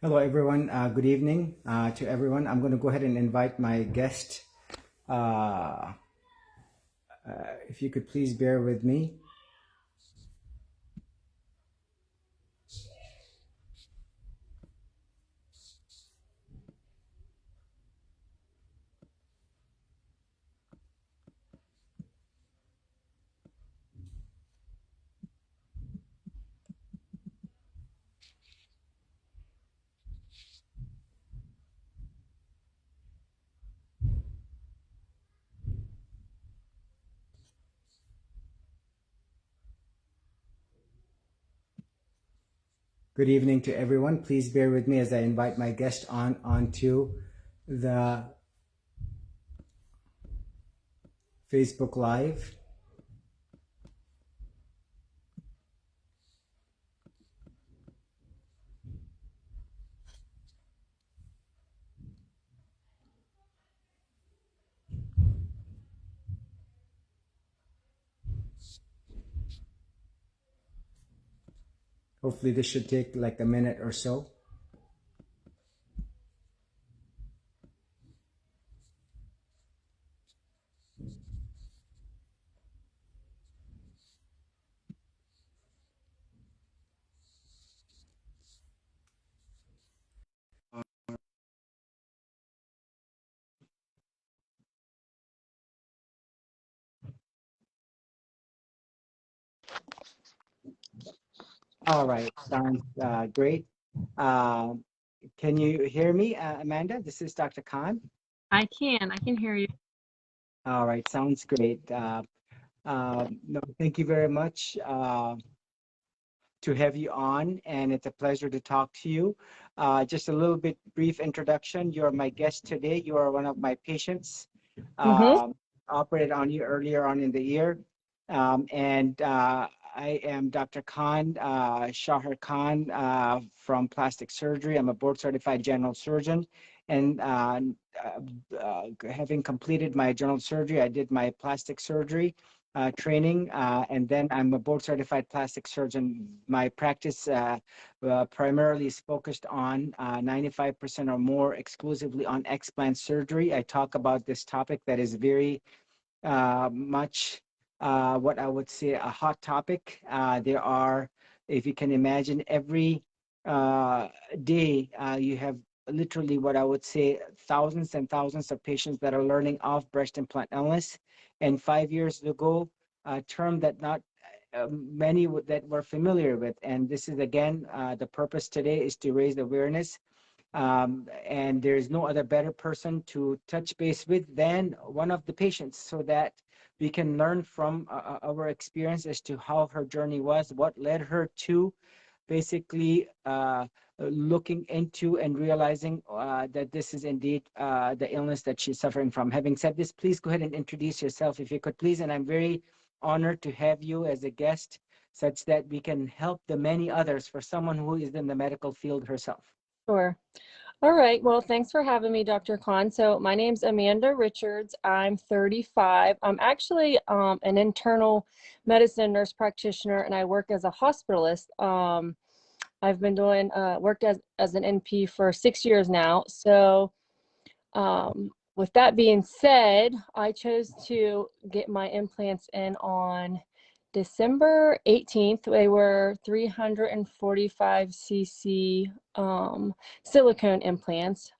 Hello, everyone. Good evening to everyone. I'm going to go ahead and invite my guest. Uh, if you could please bear with me. Good evening to everyone. Please bear with me as I invite my guest onto the Facebook Live. Hopefully, this should take like a minute or so. All right, sounds great. Um, can you hear me, Amanda? This is Dr. Khan. I can hear you. All right, sounds great. No, thank you very much to have you on, and it's a pleasure to talk to you. Just a little bit brief introduction. You're my guest today. You are one of my patients. Mm-hmm. Operated on you earlier on in the year. And I am Dr. Khan, Shaher Khan from plastic surgery. I'm a board certified general surgeon. And having completed my general surgery, I did my plastic surgery training, and then I'm a board certified plastic surgeon. My practice primarily is focused on 95% or more exclusively on explant surgery. I talk about this topic that is very much what I would say a hot topic. There are, if you can imagine, every day you have literally what I would say thousands and thousands of patients that are learning of breast implant illness. And 5 years ago, a term that not many that we're familiar with. And this is again, the purpose today is to raise awareness. And there's no other better person to touch base with than one of the patients so that we can learn from our experience as to how her journey was, what led her to basically looking into and realizing that this is indeed the illness that she's suffering from. Having said this, please go ahead and introduce yourself if you could, please. And I'm very honored to have you as a guest such that we can help the many others for someone who is in the medical field herself. Sure. All right. Well, thanks for having me, Dr. Khan. So my name's Amanda Richards. I'm 35. I'm actually an internal medicine nurse practitioner, and I work as a hospitalist. I've been doing worked as an NP for 6 years now. So with that being said, I chose to get my implants in on December 18th. They were 345 cc silicone implants.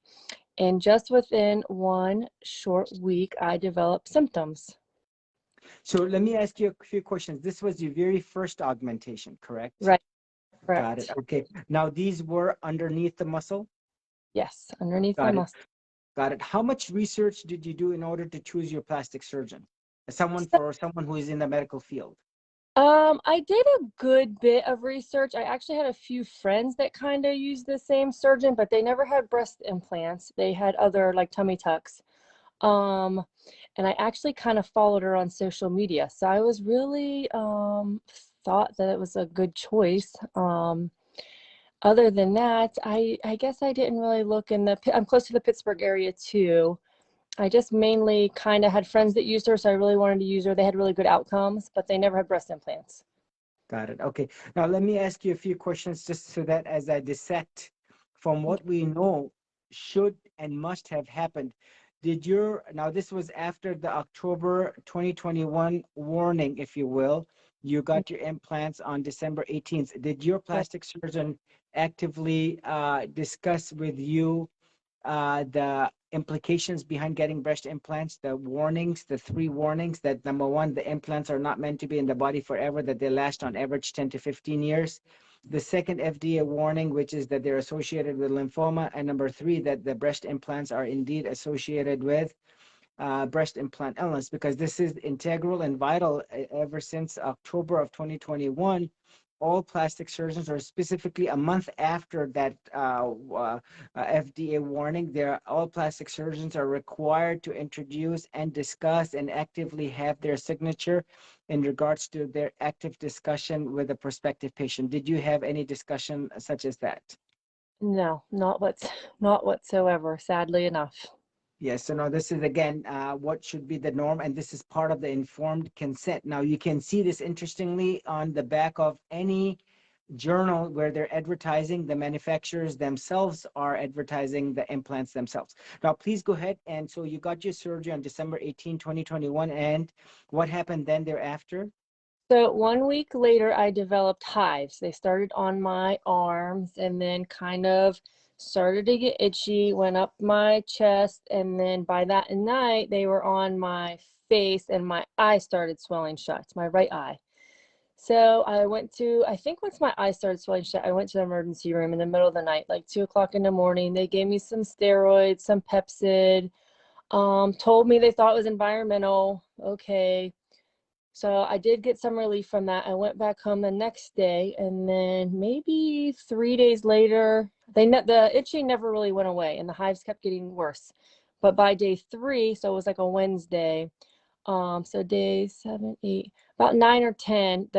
And just within one short week, I developed symptoms. So let me ask you a few questions. This was your very first augmentation, correct? Right, Got it. correct. Okay. Now these were underneath the muscle? Yes, underneath my Got it. muscle. Got it. How much research did you do in order to choose your plastic surgeon? Someone who is in the medical field. I did a good bit of research. I actually had a few friends that kind of used the same surgeon, but they never had breast implants. They had other like tummy tucks. Um, and I actually kind of followed her on social media. So I was really thought that it was a good choice. Other than that, I guess I didn't really look in I'm close to the Pittsburgh area too. I just mainly kind of had friends that used her, so I really wanted to use her. They had really good outcomes, but they never had breast implants. Got it. Okay. Now let me ask you a few questions just so that as I dissect from what we know, should and must have happened. Now this was after the October 2021 warning, if you will. You got your implants on December 18th. Did your plastic surgeon actively discuss with you the implications behind getting breast implants, the warnings, the three warnings that number one, the implants are not meant to be in the body forever, that they last on average 10 to 15 years. The second FDA warning, which is that they're associated with lymphoma. And number three, that the breast implants are indeed associated with breast implant illness, because this is integral and vital. Ever since October of 2021, all plastic surgeons, or specifically a month after that FDA warning, all plastic surgeons are required to introduce and discuss and actively have their signature in regards to their active discussion with a prospective patient. Did you have any discussion such as that? No, not whatsoever, sadly enough. Yes, so now this is again what should be the norm, and this is part of the informed consent. Now you can see this interestingly on the back of any journal where they're advertising, the manufacturers themselves are advertising the implants themselves. Now please go ahead. And so you got your surgery on December 18, 2021, and what happened then thereafter? So 1 week later, I developed hives. They started on my arms and then kind of started to get itchy, went up my chest, and then by that night, they were on my face and my eye started swelling shut, my right eye. So I think once my eye started swelling shut, I went to the emergency room in the middle of the night, like 2 o'clock in the morning. They gave me some steroids, some Pepsid, told me they thought it was environmental. Okay. So I did get some relief from that. I went back home the next day, and then maybe 3 days later, the itching never really went away, and the hives kept getting worse. But by day 3, so it was like a Wednesday, so day 7, 8, about 9 or 10,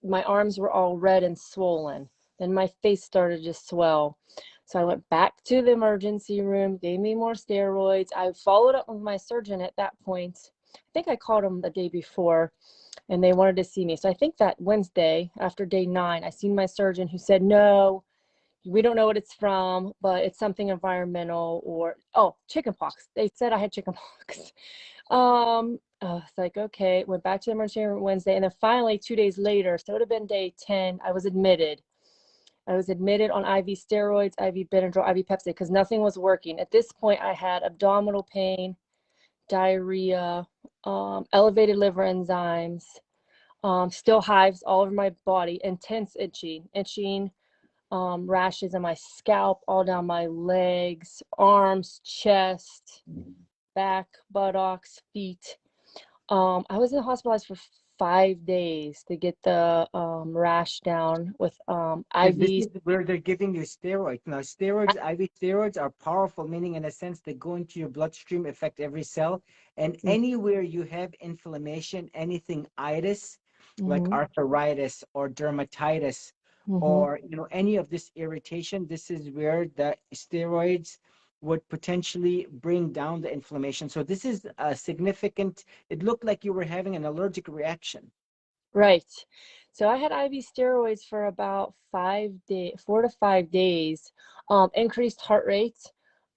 my arms were all red and swollen. Then my face started to swell. So I went back to the emergency room, gave me more steroids. I followed up with my surgeon at that point. I think I called him the day before, and they wanted to see me. So I think that Wednesday after day 9, I seen my surgeon, who said, no, we don't know what it's from, but it's something environmental, or, chickenpox. They said I had chickenpox. It's like, okay, went back to the emergency room Wednesday. And then finally 2 days later, so it would have been day 10, I was admitted. I was admitted on IV steroids, IV Benadryl, IV Pepsi, because nothing was working. At this point, I had abdominal pain, diarrhea, elevated liver enzymes, still hives all over my body, intense itching, rashes on my scalp, all down my legs, arms, chest, back, buttocks, feet. I was hospitalized for 5 days to get the rash down with This IVs. is where they're giving you steroids. Now, IV steroids are powerful, meaning in a sense they go into your bloodstream, affect every cell, and anywhere you have inflammation, anything itis, like arthritis or dermatitis, or any of this irritation, this is where the steroids would potentially bring down the inflammation. So this is a significant, it looked like you were having an allergic reaction. Right. So I had IV steroids for about 4 to 5 days, increased heart rate,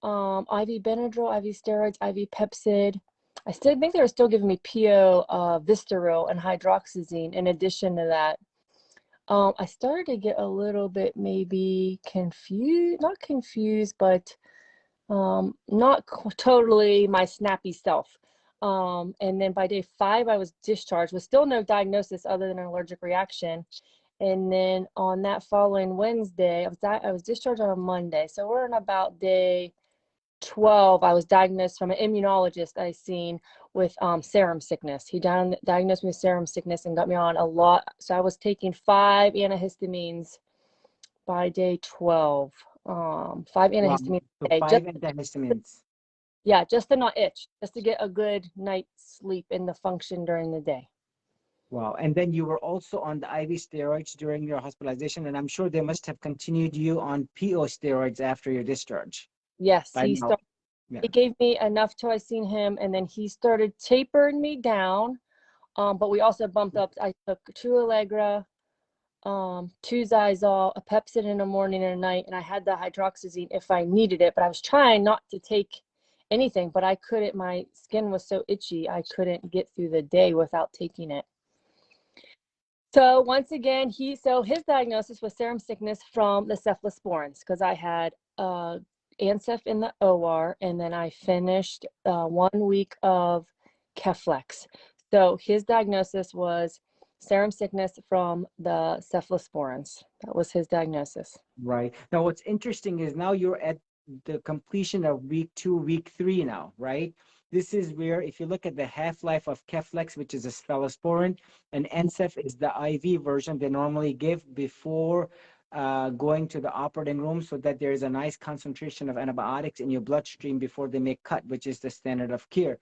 IV Benadryl, IV steroids, IV Pepsid. I still think they were still giving me PO, Vistaril, and hydroxyzine in addition to that. I started to get a little bit maybe confused, not confused, but not totally my snappy self. And then by day 5, I was discharged with still no diagnosis other than an allergic reaction. And then on that following Wednesday, I was discharged on a Monday. So we're on about day 12. I was diagnosed from an immunologist I seen with serum sickness. He diagnosed me with serum sickness and got me on a lot. So I was taking 5 antihistamines by day 12. 5 antihistamines So a day. 5 antihistamines. Yeah, just to not itch, just to get a good night's sleep and the function during the day. Wow. And then you were also on the IV steroids during your hospitalization, and I'm sure they must have continued you on PO steroids after your discharge. Yes, By now. Yeah. he gave me enough till I seen him, and then he started tapering me down. But we also bumped up. I took 2 Allegra, two Zizal, a Pepsid in the morning and a night, and I had the hydroxyzine if I needed it, but I was trying not to take anything, but I couldn't, my skin was so itchy, I couldn't get through the day without taking it. So once again, his diagnosis was serum sickness from the cephalosporins, because I had Ancef in the OR, and then I finished 1 week of Keflex. So his diagnosis was serum sickness from the cephalosporins. That was his diagnosis. Right. Now, what's interesting is now you're at the completion of week 2, week 3 now, right? This is where, if you look at the half-life of Keflex, which is a cephalosporin, and NSAID is the IV version they normally give before going to the operating room, so that there is a nice concentration of antibiotics in your bloodstream before they make cut, which is the standard of care.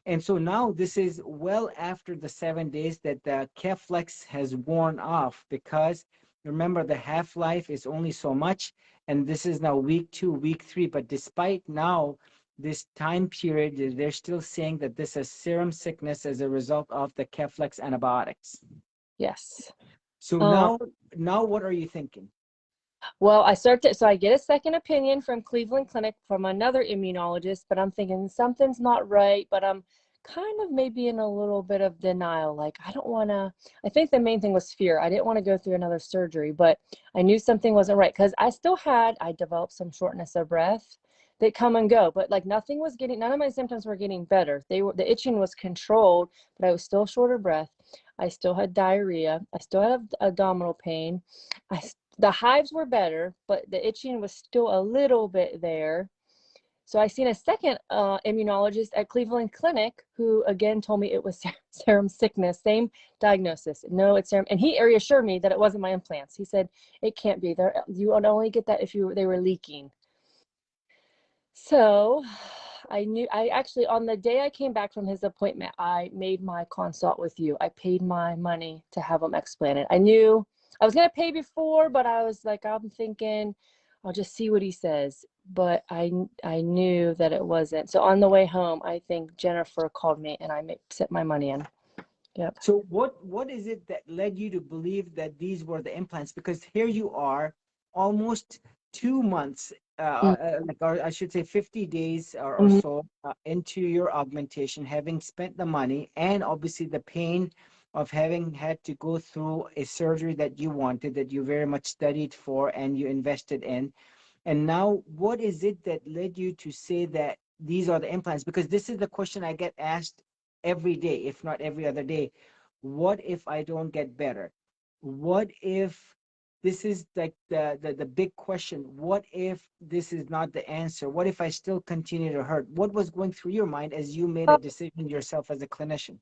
And so now this is well after the 7 days that the Keflex has worn off, because remember the half-life is only so much, and this is now week 2, week 3. But despite now this time period, they're still saying that this is serum sickness as a result of the Keflex antibiotics. Yes. So now what are you thinking? Well, so I get a second opinion from Cleveland Clinic from another immunologist, but I'm thinking something's not right, but I'm kind of maybe in a little bit of denial. Like, I think the main thing was fear. I didn't want to go through another surgery, but I knew something wasn't right, because I developed some shortness of breath that come and go, but like none of my symptoms were getting better. The itching was controlled, but I was still short of breath. I still had diarrhea. I still had abdominal pain. The hives were better, but the itching was still a little bit there. So I seen a second immunologist at Cleveland Clinic, who again told me it was serum sickness, same diagnosis. No, it's serum. And he reassured me that it wasn't my implants. He said, it can't be there. You would only get that if they were leaking. So I actually, on the day I came back from his appointment, I made my consult with you. I paid my money to have them explanted. I knew I was going to pay before, but I was like, I'm thinking I'll just see what he says. But I knew that it wasn't. So on the way home, I think Jennifer called me and I sent my money in. Yep. So what is it that led you to believe that these were the implants? Because here you are, almost 2 months, or I should say 50 days or so into your augmentation, having spent the money and obviously the pain of having had to go through a surgery that you wanted, that you very much studied for and you invested in. And now, what is it that led you to say that these are the implants? Because this is the question I get asked every day, if not every other day. What if I don't get better? What if this is like the big question? What if this is not the answer? What if I still continue to hurt? What was going through your mind as you made a decision yourself as a clinician?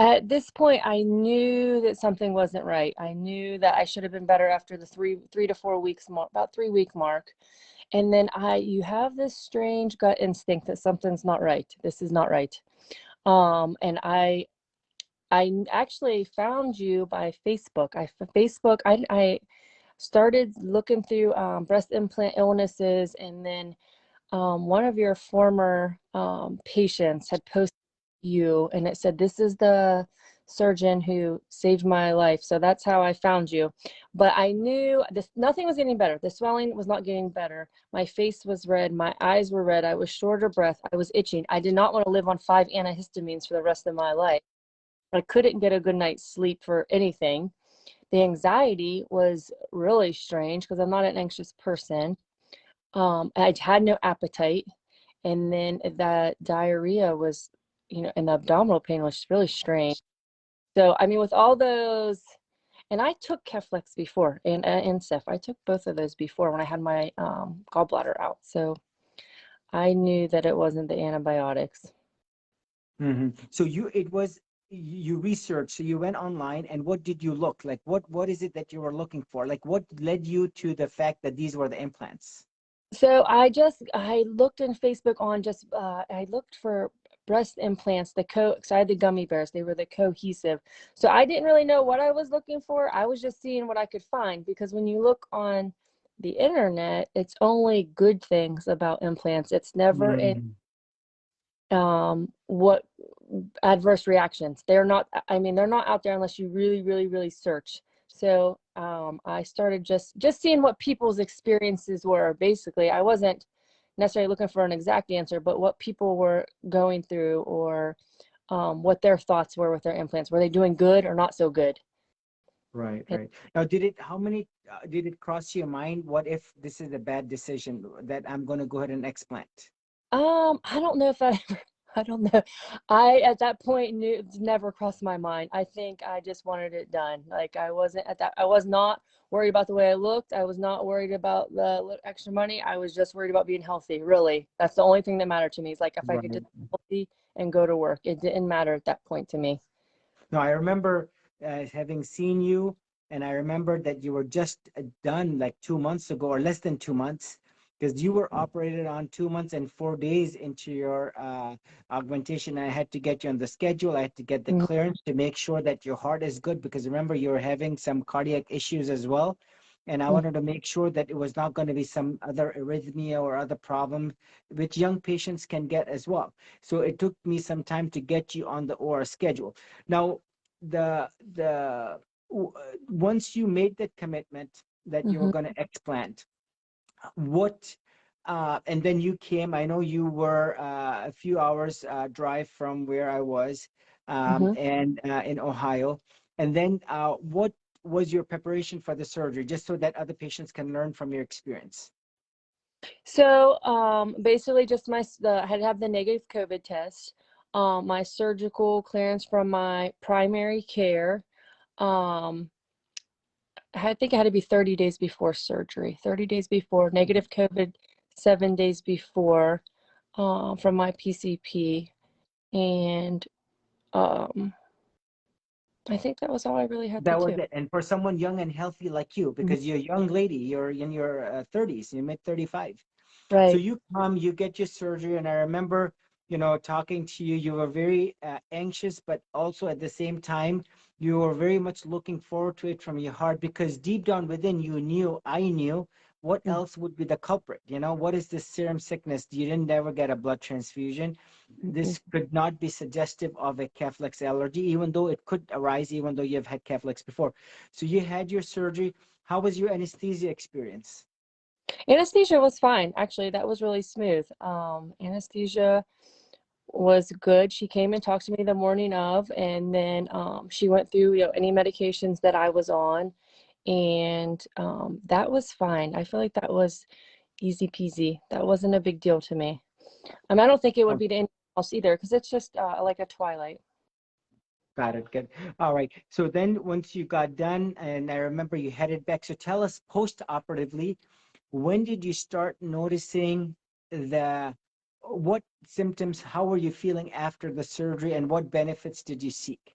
At this point, I knew that something wasn't right. I knew that I should have been better after the 3 to 4 weeks, about 3 week mark. And then you have this strange gut instinct that something's not right. This is not right. And I actually found you by Facebook. I started looking through breast implant illnesses, and then one of your former patients had posted you, and it said, this is the surgeon who saved my life. So that's how I found you. But I knew nothing was getting better. The swelling was not getting better. My face was red. My eyes were red. I was short of breath. I was itching. I did not want to live on 5 antihistamines for the rest of my life. I couldn't get a good night's sleep for anything. The anxiety was really strange because I'm not an anxious person. I had no appetite. And then the diarrhea was, and the abdominal pain was really strange. So, I mean, with all those, and I took Keflex before and Incef. I took both of those before when I had my gallbladder out. So I knew that it wasn't the antibiotics. So you researched, so you went online, and what did you look like? What is it that you were looking for? Like, what led you to the fact that these were the implants? So I looked in Facebook on I looked for breast implants, so I had the gummy bears, they were the cohesive. So I didn't really know what I was looking for. I was just seeing what I could find, because when you look on the internet, it's only good things about implants. It's never in what adverse reactions. They're not out there unless you really, really, really search. So I started just seeing what people's experiences were. Basically, I wasn't necessarily looking for an exact answer, but what people were going through, or what their thoughts were with their implants. Were they doing good or not so good? Right, And, right. Now, did it cross your mind? What if this is a bad decision that I'm going to go ahead and explant? I don't know if I ever, I don't know. I at that point knew it never crossed my mind. I think I just wanted it done. Like I wasn't at that. I was not worried about the way I looked. I was not worried about the extra money. I was just worried about being healthy. Really, that's the only thing that mattered to me. Is like if I could Right. just be healthy and go to work. It didn't matter at that point to me. No, I remember having seen you, and I remember that you were just done like 2 months ago, or less than 2 months, because you were operated on 2 months and 4 days into your augmentation. I had to get you on the schedule. I had to get the Mhm, clearance to make sure that your heart is good, because remember you were having some cardiac issues as well. And I mhm, wanted to make sure that it was not going to be some other arrhythmia or other problem, which young patients can get as well. So it took me some time to get you on the OR schedule. Now, once you made the commitment that you were mhm, going to explant, what and then you came. I know you were a few hours drive from where I was, mhm. and in Ohio. And then what was your preparation for the surgery, just so that other patients can learn from your experience? So basically, just I had to have the negative COVID test, my surgical clearance from my primary care. Um, I think it had to be 30 days before surgery, 30 days before, negative COVID 7 days before, from my PCP. And um, I think that was all I really had to That was do. it. And for someone young and healthy like you, Mhm. because you're a young lady, you're in your 30s, you're mid 35. So Right. you come, you get your surgery, and I remember, talking to you. You were very anxious, but also at the same time, you were very much looking forward to it from your heart, because deep down within you knew, I knew, what Mhm. else would be the culprit? What is this serum sickness? You didn't never get a blood transfusion. Mhm. This could not be suggestive of a Keflex allergy, even though it could arise, even though you've had Keflex before. So you had your surgery. How was your anesthesia experience? Anesthesia was fine. Actually, that was really smooth. Anesthesia was good. She came and talked to me the morning of, and then she went through, any medications that I was on, and that was fine. I feel like that was easy peasy. That wasn't a big deal to me. I don't think it would be to anyone else either, because it's just like a twilight. Got it. Good. All right. So then once you got done, and I remember you headed back. So tell us post-operatively, when did you start noticing the what symptoms, how were you feeling after the surgery, and what benefits did you seek?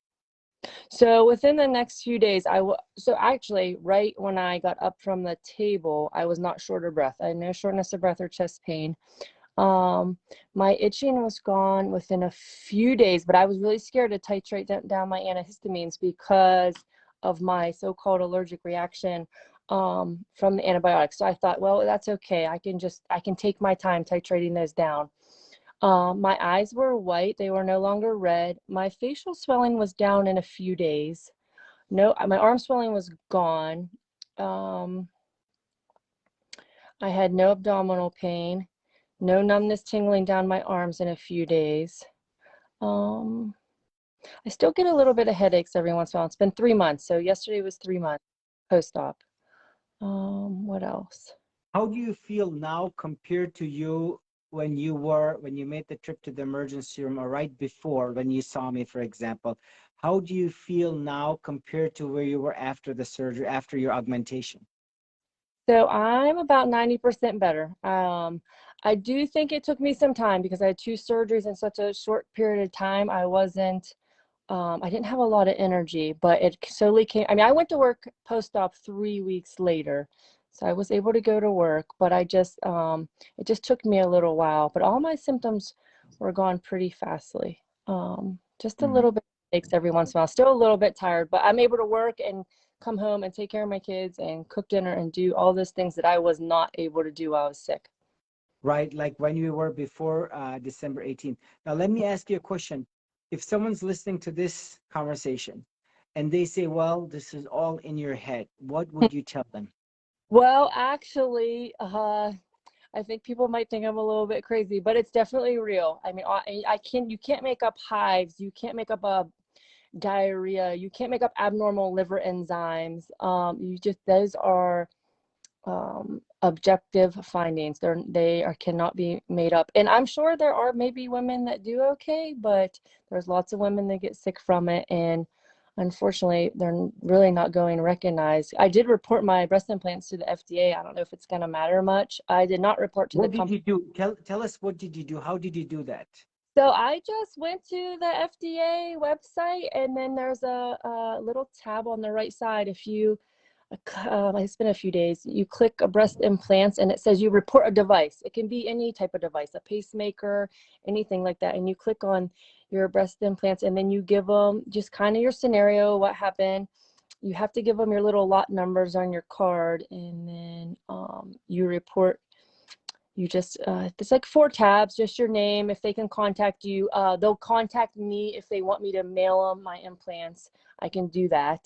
So within the next few days, so actually right when I got up from the table, I was not short of breath. I had no shortness of breath or chest pain. Um, my itching was gone within a few days, but I was really scared to titrate down my antihistamines because of my so-called allergic reaction from the antibiotics. So I thought, well, that's okay. I can take my time titrating those down. My eyes were white. They were no longer red. My facial swelling was down in a few days. No, my arm swelling was gone. Um, I had no abdominal pain, no numbness tingling down my arms in a few days. Um, I still get a little bit of headaches every once in a while. It's been 3 months, so yesterday was 3 months post-op. What else? How do you feel now compared to you when you made the trip to the emergency room, or right before when you saw me, for example? How do you feel now compared to where you were after the surgery, after your augmentation? So I'm about 90% better. I do think it took me some time because I had two surgeries in such a short period of time. I didn't have a lot of energy, but it slowly came. I mean, I went to work post-op 3 weeks later, so I was able to go to work, but it just took me a little while. But all my symptoms were gone pretty fastly. Just a Mm. little bit of aches every once in a while. Still a little bit tired, but I'm able to work and come home and take care of my kids and cook dinner and do all those things that I was not able to do while I was sick. Right? Like when you were before December 18th. Now, let me ask you a question. If someone's listening to this conversation and they say, well, this is all in your head, what would you tell them? Well, actually, I think people might think I'm a little bit crazy, but it's definitely real. I mean, you can't make up hives. You can't make up a diarrhea. You can't make up abnormal liver enzymes. Those are objective findings. They cannot be made up. And I'm sure there are maybe women that do okay, but there's lots of women that get sick from it. And unfortunately, they're really not going recognized. I did report my breast implants to the FDA. I don't know if it's going to matter much. I did not report to the What did company. you do? Tell us, what did you do? How did you do that? So I just went to the FDA website, and then there's a little tab on the right side. If you it's been a few days. You click a breast implants and it says you report a device. It can be any type of device, a pacemaker, anything like that. And you click on your breast implants and then you give them just kind of your scenario, what happened. You have to give them your little lot numbers on your card, and then you report. You just it's like 4 tabs, just your name. If they can contact you, they'll contact me if they want me to mail them my implants. I can do that,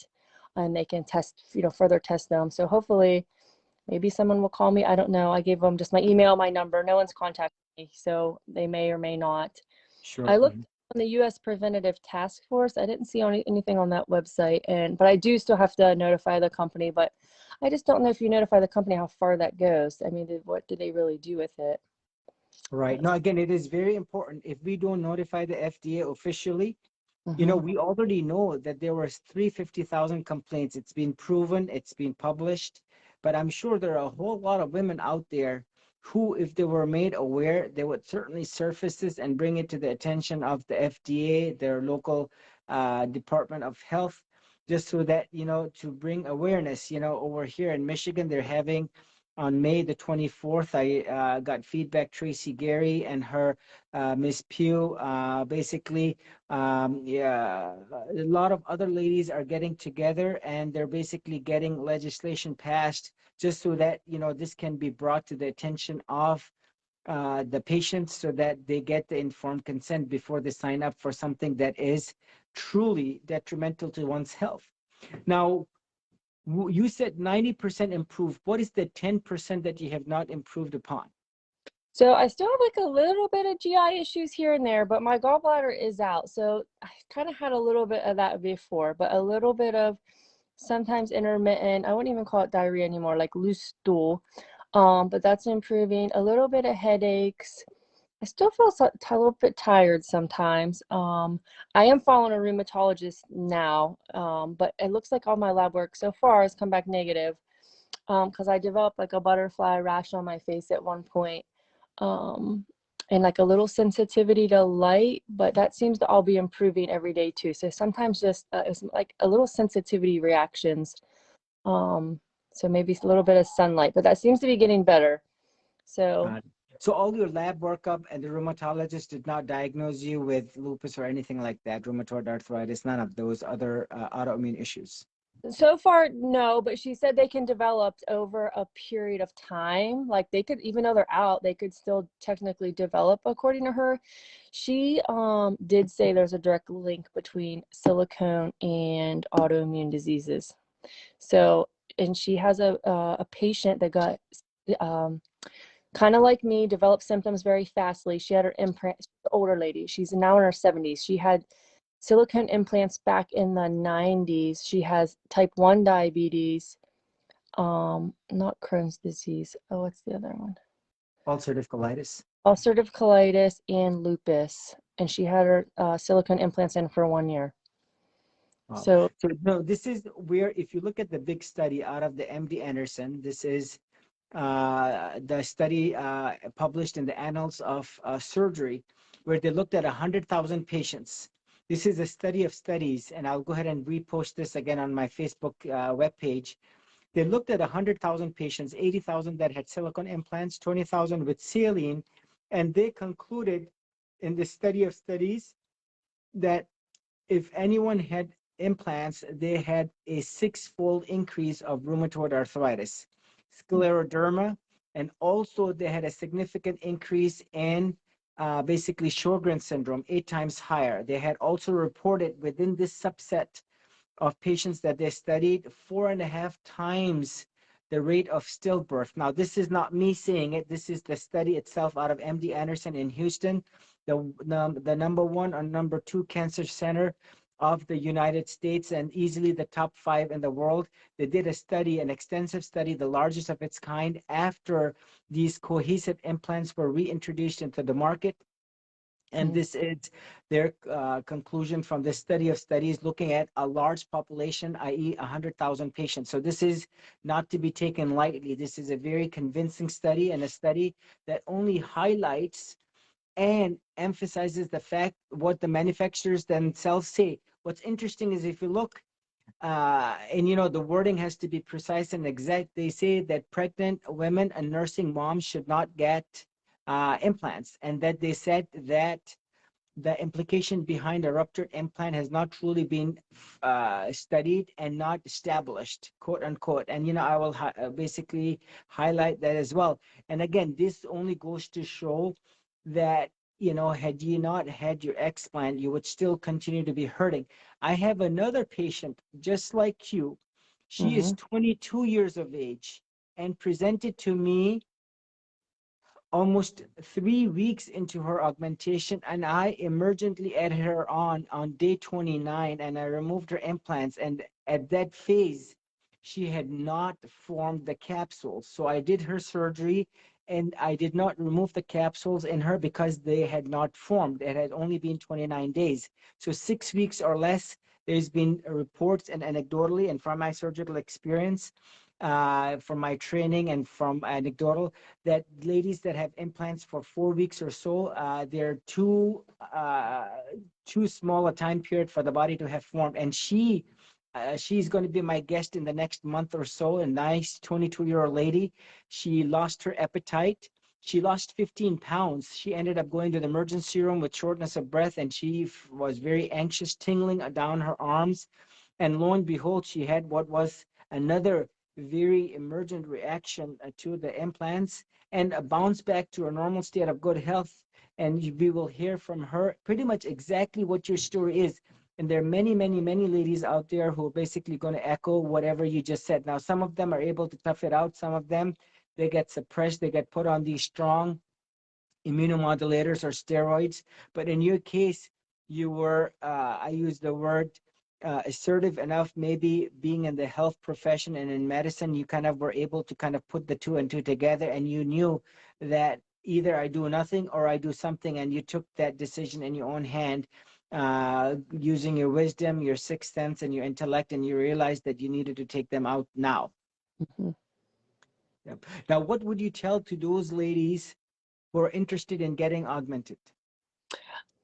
and they can test, further test them. So hopefully, maybe someone will call me. I don't know. I gave them just my email, my number. No one's contacted me, so they may or may not. Sure. I looked on the U.S. Preventative Task Force. I didn't see anything on that website, but I do still have to notify the company. But I just don't know if you notify the company how far that goes. I mean, what do they really do with it? Right. Now, again, it is very important. If we don't notify the FDA officially, we already know that there was 350,000 complaints. It's been proven, it's been published, but I'm sure there are a whole lot of women out there who, if they were made aware, they would certainly surface this and bring it to the attention of the FDA, their local Department of Health, just so that, to bring awareness. Over here in Michigan, they're having on May the 24th, I got feedback, Tracy Gary and her Miss Pugh, basically, yeah, a lot of other ladies are getting together and they're basically getting legislation passed just so that, this can be brought to the attention of the patients so that they get the informed consent before they sign up for something that is truly detrimental to one's health. Now, you said 90% improved. What is the 10% that you have not improved upon? So I still have like a little bit of GI issues here and there, but my gallbladder is out. So I kind of had a little bit of that before, but a little bit of sometimes intermittent, I wouldn't even call it diarrhea anymore, like loose stool. But that's improving. A little bit of headaches. I still feel a little bit tired sometimes. I am following a rheumatologist now, but it looks like all my lab work so far has come back negative, because I developed like a butterfly rash on my face at one point, um, and like a little sensitivity to light, but that seems to all be improving every day too. So sometimes just it's like a little sensitivity reactions. Um, so maybe a little bit of sunlight, but that seems to be getting better. So Got it. So all your lab workup and the rheumatologist did not diagnose you with lupus or anything like that, rheumatoid arthritis, none of those other autoimmune issues. so far, no, but she said they can develop over a period of time. Like they could, even though they're out, they could still technically develop according to her. She did say there's a direct link between silicone and autoimmune diseases. So, and she has a patient that got kind of like me, developed symptoms very fastly. She had her implant, older lady. She's now in her 70s. She had silicone implants back in the 90s. She has type 1 diabetes, not Crohn's disease. Oh, what's the other one? Ulcerative colitis. Ulcerative colitis and lupus. And she had her silicone implants in for 1 year. Wow. So So no, this is where, if you look at the big study out of the MD Anderson, this is the study published in the Annals of Surgery, where they looked at 100,000 patients. This is a study of studies, and I'll go ahead and repost this again on my Facebook webpage. They looked at 100,000 patients, 80,000 that had silicone implants, 20,000 with saline, and they concluded in the study of studies that if anyone had implants, they had a 6-fold increase of rheumatoid arthritis, scleroderma, and also they had a significant increase in basically Sjogren's syndrome, 8 times higher. They had also reported within this subset of patients that they studied, 4.5 times the rate of stillbirth. Now, this is not me saying it. This is the study itself out of MD Anderson in Houston, the number one or number two cancer center of the United States, and easily the top 5 in the world. They did a study, an extensive study, the largest of its kind, after these cohesive implants were reintroduced into the market. And this is their conclusion from this study of studies, looking at a large population, i.e. 100,000 patients. So this is not to be taken lightly. This is a very convincing study, and a study that only highlights and emphasizes the fact what the manufacturers themselves say. What's interesting is, if you look, and the wording has to be precise and exact, they say that pregnant women and nursing moms should not get implants, and that they said that the implication behind a ruptured implant has not truly been studied and not established, quote unquote. And I will basically highlight that as well. And again, this only goes to show that had you not had your explant, you would still continue to be hurting. I have another patient just like you. She is 22 years of age and presented to me almost 3 weeks into her augmentation, and I emergently added her on day 29, and I removed her implants. And at that phase, she had not formed the capsules. So I did her surgery, and I did not remove the capsules in her because they had not formed. It had only been 29 days. So 6 weeks or less. There's been reports, and anecdotally, and from my surgical experience, from my training and from anecdotal, that ladies that have implants for 4 weeks or so, they're too small a time period for the body to have formed. And she's going to be my guest in the next month or so. A nice 22-year-old lady. She lost her appetite. She lost 15 pounds. She ended up going to the emergency room with shortness of breath, and she was very anxious, tingling down her arms. And lo and behold, she had what was another very emergent reaction to the implants, and a bounce back to a normal state of good health. And we will hear from her pretty much exactly what your story is. And there are many, many, many ladies out there who are basically going to echo whatever you just said. Now, some of them are able to tough it out. Some of them, they get suppressed. They get put on these strong immunomodulators or steroids. But in your case, you were, I use the word, assertive enough, maybe being in the health profession and in medicine, you kind of were able to kind of put the two and two together, and you knew that either I do nothing or I do something, and you took that decision in your own hand, using your wisdom, your sixth sense, and your intellect, and you realized that you needed to take them out now. Yep. Now, what would you tell to those ladies who are interested in getting augmented?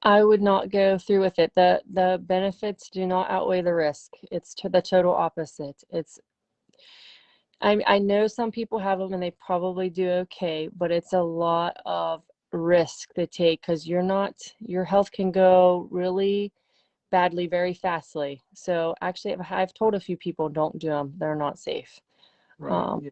I would not go through with it. The benefits do not outweigh the risk. It's to the total opposite. I know some people have them and they probably do okay, but it's a lot of risk to take, because your health can go really badly very fastly. So actually, I've told a few people, don't do them. They're not safe. Right.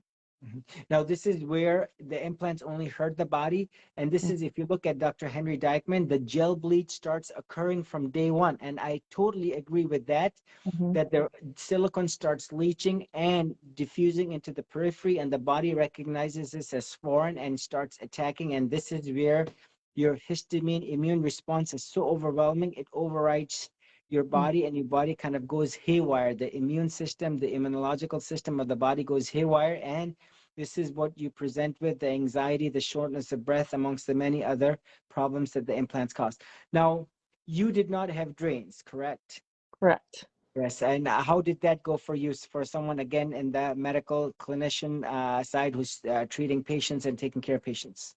Now, this is where the implants only hurt the body. And this is, if you look at Dr. Henry Dykman, the gel bleach starts occurring from day one. And I totally agree with that, that the silicone starts leaching and diffusing into the periphery, and the body recognizes this as foreign and starts attacking. And this is where your histamine immune response is so overwhelming, it overrides your body, and your body kind of goes haywire. The immune system, the immunological system of the body goes haywire, and this is what you present with: the anxiety, the shortness of breath, amongst the many other problems that the implants cause. Now, you did not have drains, correct? Correct. Yes. And how did that go for you, for someone, again, in the medical clinician side, who's treating patients and taking care of patients?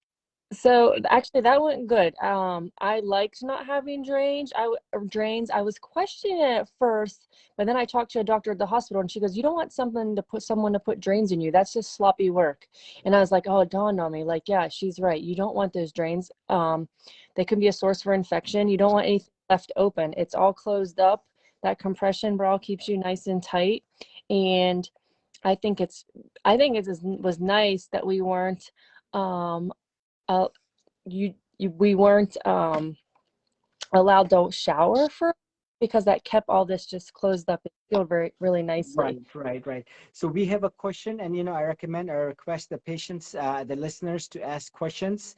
So actually that went good. I liked not having drains. I was questioning it at first, but then I talked to a doctor at the hospital, and she goes, "You don't want someone to put drains in you. That's just sloppy work." And I was like, "Oh, it dawned on me. Like, yeah, she's right. You don't want those drains. They can be a source for infection. You don't want anything left open. It's all closed up. That compression bra keeps you nice and tight." And I think it was nice that we weren't uh, we weren't allowed to shower for, because that kept all this just closed up feel really nicely. Right. So we have a question, and I recommend or request the patients, the listeners, to ask questions.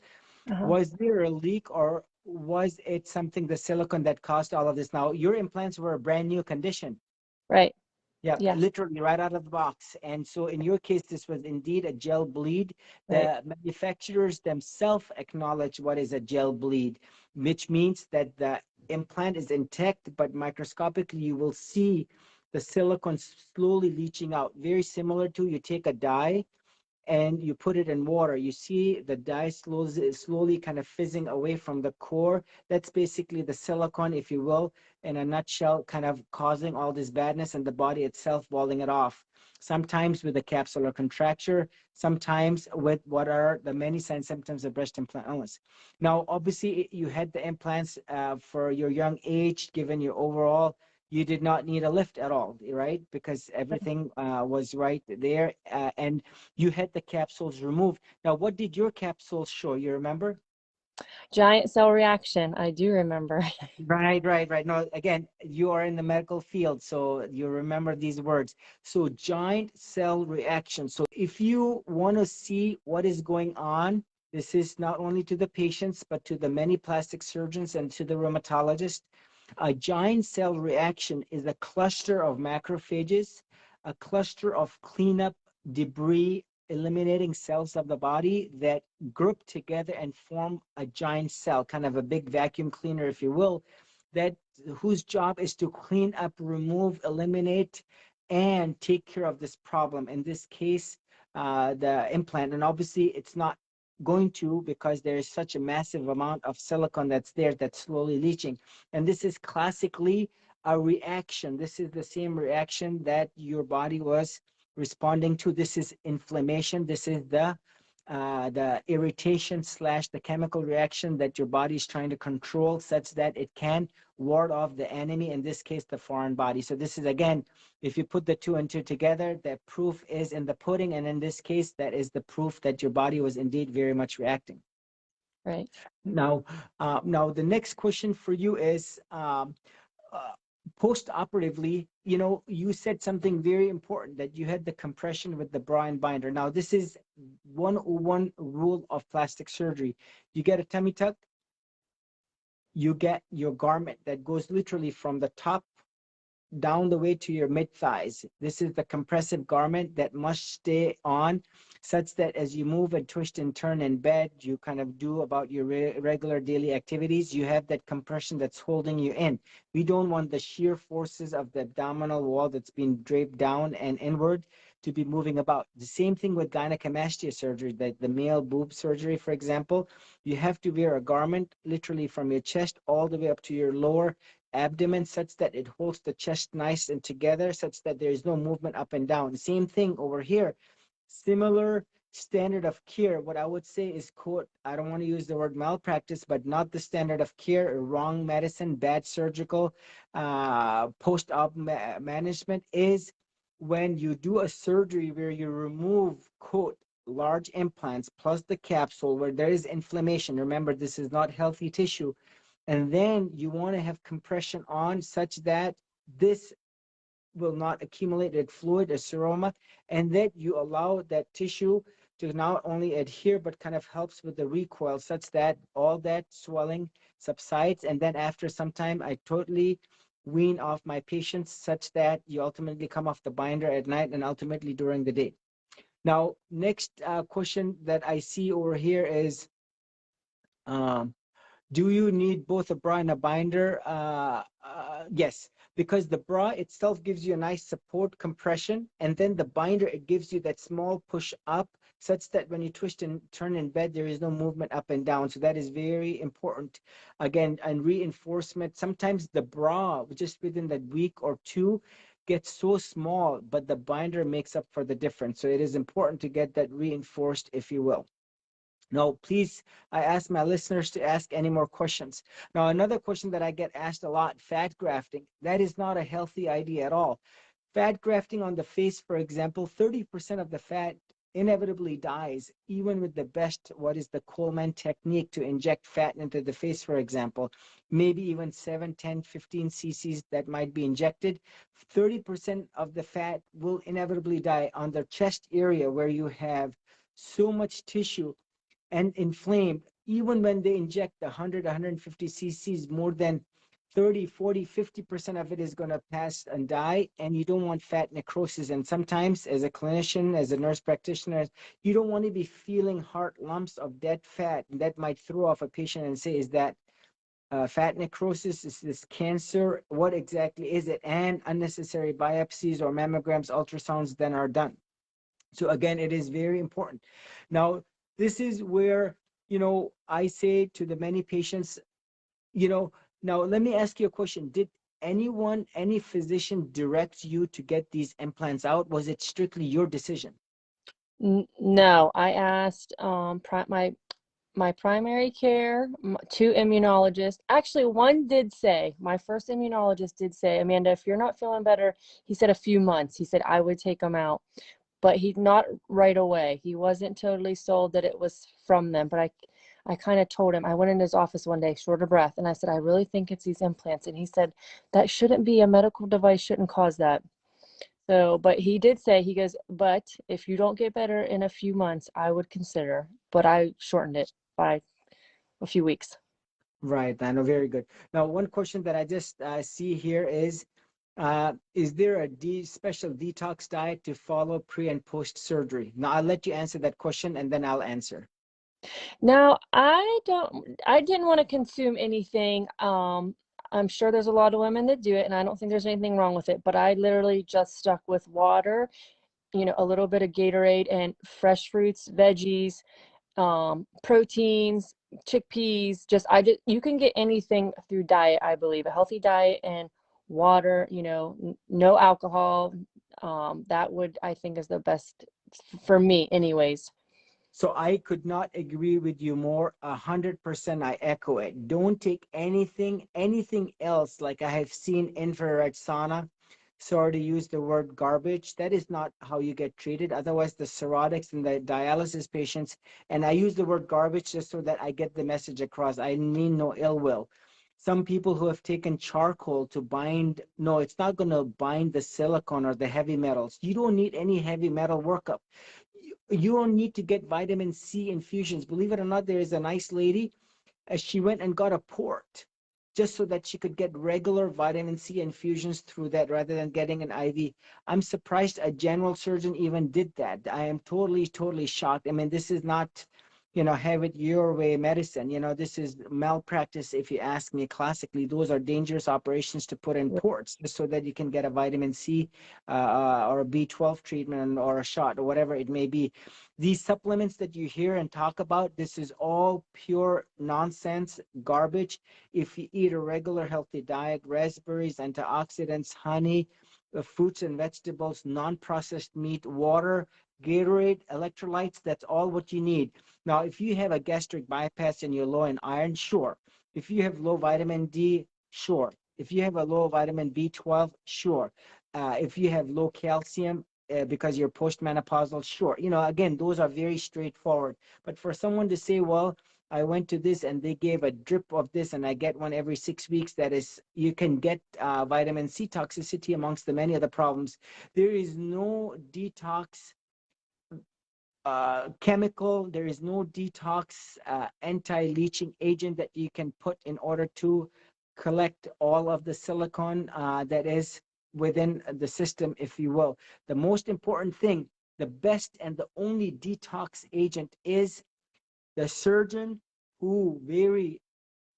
Uh-huh. Was there a leak, or was it something, the silicone, that caused all of this? Now, your implants were a brand new condition. Right. Yeah, Yes. literally right out of the box. And so in your case, this was indeed a gel bleed. Right. The manufacturers themselves acknowledge what is a gel bleed, which means that the implant is intact, but microscopically you will see the silicone slowly leaching out, very similar to, you take a dye and you put it in water, you see the dye slowly kind of fizzing away from the core. That's basically the silicone, if you will, in a nutshell, kind of causing all this badness, and the body itself walling it off. Sometimes with a capsular contracture, sometimes with what are the many signs symptoms of breast implant illness. Now, obviously, you had the implants for your young age, given your overall, you did not need a lift at all, right? Because everything was right there. And you had the capsules removed. Now, what did your capsules show? You remember? Giant cell reaction. I do remember. Right. No, again, you are in the medical field, so you remember these words. So, giant cell reaction. So, if you want to see what is going on, this is not only to the patients, but to the many plastic surgeons and to the rheumatologists. A giant cell reaction is a cluster of macrophages, a cluster of cleanup debris, eliminating cells of the body that group together and form a giant cell, kind of a big vacuum cleaner, if you will, that whose job is to clean up, remove, eliminate, and take care of this problem. In this case, the implant, and obviously it's not going to, because there is such a massive amount of silicone that's there that's slowly leaching. And this is classically a reaction. This is the same reaction that your body was responding to. This is inflammation. This is the irritation slash the chemical reaction that your body is trying to control, such that it can ward off the enemy, in this case the foreign body. So this is, again, if you put the two and two together, the proof is in the pudding, and in this case that is the proof that your body was indeed very much reacting. Right. Now the next question for you is, uh, post-operatively, you said something very important, that you had the compression with the bra and binder. Now, this is 101 rule of plastic surgery. You get a tummy tuck, you get your garment that goes literally from the top down the way to your mid thighs. This is the compressive garment that must stay on, such that as you move and twist and turn in bed, you kind of do about your regular daily activities, you have that compression that's holding you in. We don't want the shear forces of the abdominal wall that's been draped down and inward to be moving about. The same thing with gynecomastia surgery, the male boob surgery, for example. You have to wear a garment literally from your chest all the way up to your lower abdomen, such that it holds the chest nice and together, such that there is no movement up and down. The same thing over here. Similar standard of care. What I would say is, quote, I don't want to use the word malpractice, but not the standard of care, wrong medicine, bad surgical, post-op management, is when you do a surgery where you remove, quote, large implants plus the capsule, where there is inflammation. Remember, this is not healthy tissue. And then you want to have compression on, such that this will not accumulate that fluid or seroma, and that you allow that tissue to not only adhere, but kind of helps with the recoil, such that all that swelling subsides. And then after some time, I totally wean off my patients, such that you ultimately come off the binder at night and ultimately during the day. Now, next question that I see over here is, um, do you need both a bra and a binder? Yes, because the bra itself gives you a nice support compression, and then the binder, it gives you that small push up, such that when you twist and turn in bed, there is no movement up and down. So that is very important. Again, and reinforcement. Sometimes the bra, just within that week or two, gets so small, but the binder makes up for the difference. So it is important to get that reinforced, if you will. No, please, I ask my listeners to ask any more questions. Now, another question that I get asked a lot, fat grafting. That is not a healthy idea at all. Fat grafting on the face, for example, 30% of the fat inevitably dies, even with the best, what is the Coleman technique to inject fat into the face, for example, maybe even 7, 10, 15 cc's that might be injected, 30% of the fat will inevitably die on the chest area where you have so much tissue and inflamed. Even when they inject 100, 150 cc's, more than 30, 40, 50% of it is going to pass and die, and you don't want fat necrosis. And sometimes, as a clinician, as a nurse practitioner, you don't want to be feeling heart lumps of dead fat. And that might throw off a patient and say, is that fat necrosis? Is this cancer? What exactly is it? And unnecessary biopsies or mammograms, ultrasounds then are done. So again, it is very important. Now, this is where, I say to the many patients, now let me ask you a question. Did anyone, any physician direct you to get these implants out? Was it strictly your decision? No, I asked my primary care, two immunologists. Actually, one did say, my first immunologist did say, Amanda, if you're not feeling better, he said a few months. He said I would take them out, but he not right away. He wasn't totally sold that it was from them, but I kind of told him. I went in his office one day, short of breath, and I said, I really think it's these implants. And he said, that shouldn't be, a medical device shouldn't cause that. So, but he did say, he goes, but if you don't get better in a few months, I would consider, but I shortened it by a few weeks. Right, I know, very good. Now, one question that I just see here is there a special detox diet to follow pre and post surgery? Now, I'll let you answer that question and then I'll answer. Now, I didn't want to consume anything. I'm sure there's a lot of women that do it, and I don't think there's anything wrong with it, but I literally just stuck with water, a little bit of Gatorade and fresh fruits, veggies, proteins, chickpeas, you can get anything through diet, I believe, a healthy diet and water, no alcohol. That would, I think, is the best for me anyways. So I could not agree with you more. 100%, I echo it. Don't take anything else. Like I have seen infrared sauna. Sorry to use the word garbage. That is not how you get treated. Otherwise, the cirrhotics and the dialysis patients, and I use the word garbage just so that I get the message across. I mean no ill will. Some people who have taken charcoal to bind, no, it's not going to bind the silicone or the heavy metals. You don't need any heavy metal workup. You don't need to get vitamin C infusions. Believe it or not, there is a nice lady, she went and got a port just so that she could get regular vitamin C infusions through that rather than getting an IV. I'm surprised a general surgeon even did that. I am totally shocked. I mean, this is not, have it your way medicine. This is malpractice, if you ask me. Classically, those are dangerous operations to put in ports just so that you can get a vitamin C or a B12 treatment or a shot or whatever it may be. These supplements that you hear and talk about, this is all pure nonsense, garbage. If you eat a regular healthy diet, raspberries, antioxidants, honey, fruits and vegetables, non-processed meat, water, Gatorade, electrolytes, that's all what you need. Now, if you have a gastric bypass and you're low in iron, sure. If you have low vitamin D, sure. If you have a low vitamin B12, sure. If you have low calcium, because you're postmenopausal, sure. Again, those are very straightforward. But for someone to say, well, I went to this and they gave a drip of this and I get one every 6 weeks, that is, you can get vitamin C toxicity amongst the many other problems. There is no detox chemical, there is no detox anti-leaching agent that you can put in order to collect all of the silicone that is within the system, if you will. The most important thing, the best and the only detox agent is the surgeon who very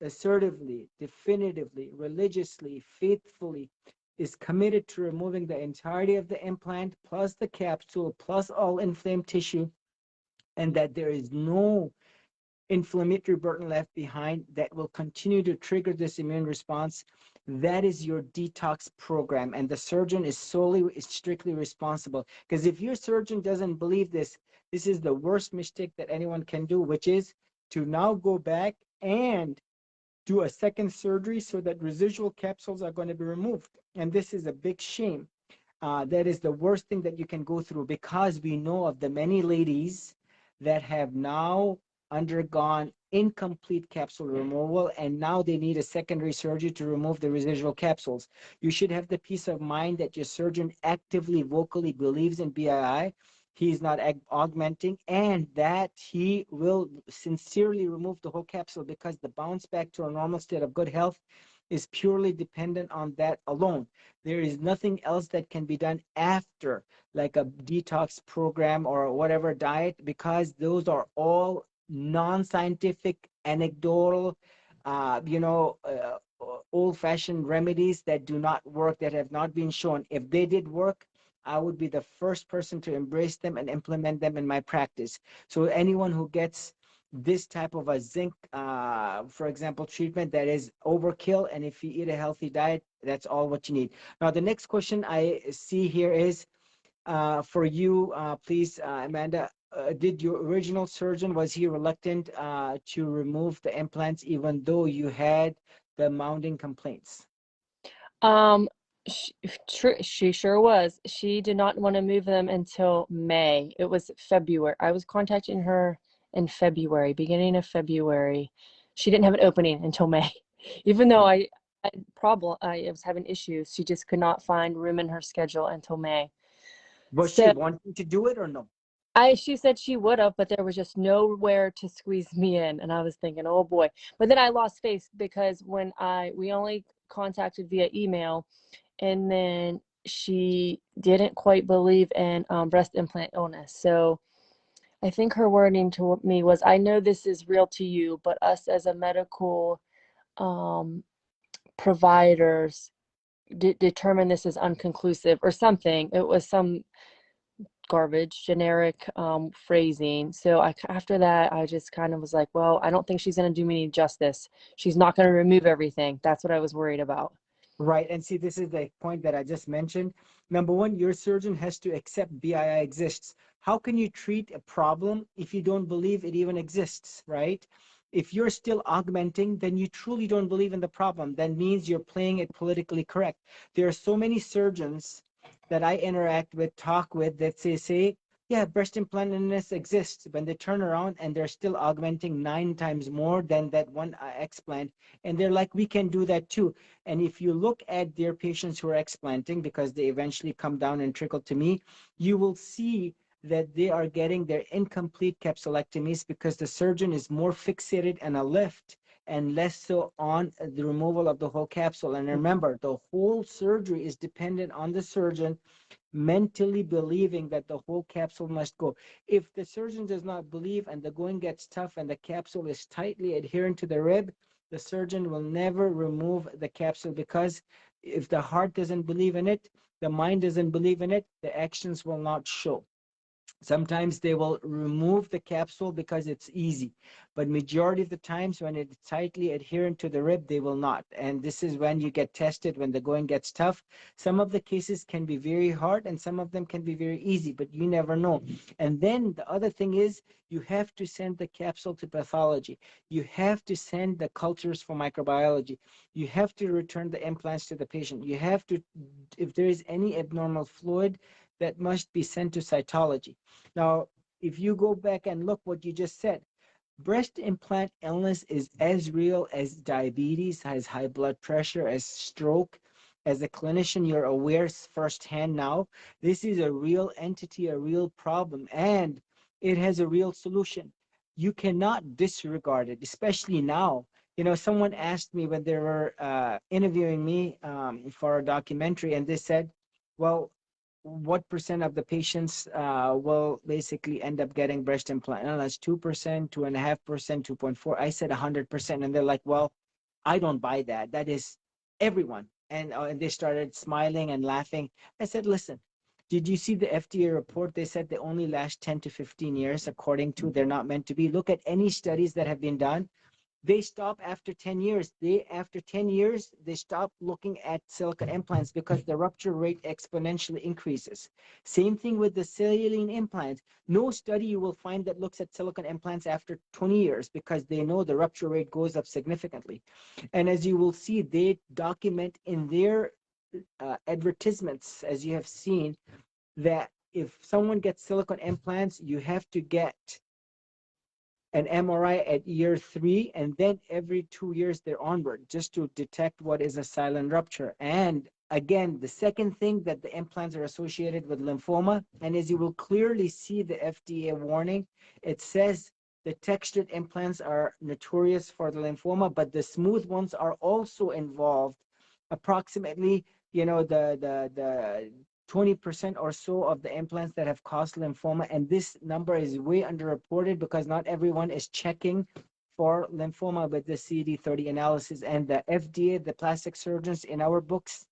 assertively, definitively, religiously, faithfully is committed to removing the entirety of the implant plus the capsule plus all inflamed tissue, and that there is no inflammatory burden left behind that will continue to trigger this immune response. That is your detox program, and the surgeon is strictly responsible. Because if your surgeon doesn't believe this, this is the worst mistake that anyone can do, which is to now go back and do a second surgery so that residual capsules are going to be removed. And this is a big shame. That is the worst thing that you can go through, because we know of the many ladies that have now undergone incomplete capsule removal, and now they need a secondary surgery to remove the residual capsules. You should have the peace of mind that your surgeon actively, vocally believes in BII. He is not augmenting, and that he will sincerely remove the whole capsule, because the bounce back to a normal state of good health is purely dependent on that alone. There is nothing else that can be done after, like a detox program or whatever diet, because those are all non-scientific, anecdotal, old-fashioned remedies that do not work, that have not been shown. If they did work, I would be the first person to embrace them and implement them in my practice. So anyone who gets this type of a zinc, for example, treatment, that is overkill, and if you eat a healthy diet, that's all what you need. Now, the next question I see here is for you, please, Amanda. Did your original surgeon, was he reluctant to remove the implants even though you had the mounting complaints? Um, she sure was. She did not want to move them until May. It was February. I was contacting her in February, beginning of February. She didn't have an opening until May. Even though Right. I had I was having issues, she just could not find room in her schedule until May. Was she So wanting to do it or no? she said she would have, but there was just nowhere to squeeze me in. And I was thinking, oh boy. But then I lost faith, because when we only contacted via email, and then she didn't quite believe in breast implant illness. So I think her wording to me was, I know this is real to you, but us as a medical um, providers determine this is unconclusive or something. It was some garbage, generic phrasing. So after that, I just kind of was like, well, I don't think she's going to do me any justice. She's not going to remove everything. That's what I was worried about. Right. And see, this is the point that I just mentioned. Number one, your surgeon has to accept BII exists. How can you treat a problem if you don't believe it even exists, right? If you're still augmenting, then you truly don't believe in the problem. That means you're playing it politically correct. There are so many surgeons that I interact with, talk with, that say, yeah, breast implant illness exists, when they turn around and they're still augmenting 9 times more than that one explant. And they're like, we can do that too. And if you look at their patients who are explanting, because they eventually come down and trickle to me, you will see that they are getting their incomplete capsulectomies, because the surgeon is more fixated on a lift and less so on the removal of the whole capsule. And remember, the whole surgery is dependent on the surgeon mentally believing that the whole capsule must go. If the surgeon does not believe and the going gets tough and the capsule is tightly adherent to the rib, the surgeon will never remove the capsule, because if the heart doesn't believe in it, the mind doesn't believe in it, the actions will not show. Sometimes they will remove the capsule because it's easy, but majority of the times when it's tightly adherent to the rib, they will not. And this is when you get tested, when the going gets tough. Some of the cases can be very hard and some of them can be very easy, but you never know. And then the other thing is, you have to send the capsule to pathology. You have to send the cultures for microbiology. You have to return the implants to the patient. You have to, if there is any abnormal fluid, that must be sent to cytology. Now, if you go back and look what you just said, breast implant illness is as real as diabetes, as high blood pressure, as stroke. As a clinician, you're aware firsthand now. This is a real entity, a real problem, and it has a real solution. You cannot disregard it, especially now. You know, someone asked me when they were interviewing me for a documentary, and they said, well, what percent of the patients will basically end up getting breast implant? And that's 2%, 2.5%, 2.4. I said 100%, and they're like, "Well, I don't buy that. That is everyone." And they started smiling and laughing. I said, "Listen, did you see the FDA report? They said they only last 10 to 15 years, according to they're not meant to be. Look at any studies that have been done, they stop after 10 years. After 10 years, they stop looking at silica implants because the rupture rate exponentially increases. Same thing with the saline implants. No study you will find that looks at silicone implants after 20 years, because they know the rupture rate goes up significantly. And as you will see, they document in their advertisements, as you have seen, that if someone gets silicone implants, you have to get an MRI at year 3, and then every 2 years they're onward, just to detect what is a silent rupture. And again, the second thing, that the implants are associated with lymphoma. And as you will clearly see the FDA warning, it says the textured implants are notorious for the lymphoma, but the smooth ones are also involved. Approximately, the 20% or so of the implants that have caused lymphoma, and this number is way underreported because not everyone is checking for lymphoma with the CD30 analysis. And the FDA, the plastic surgeons in our books,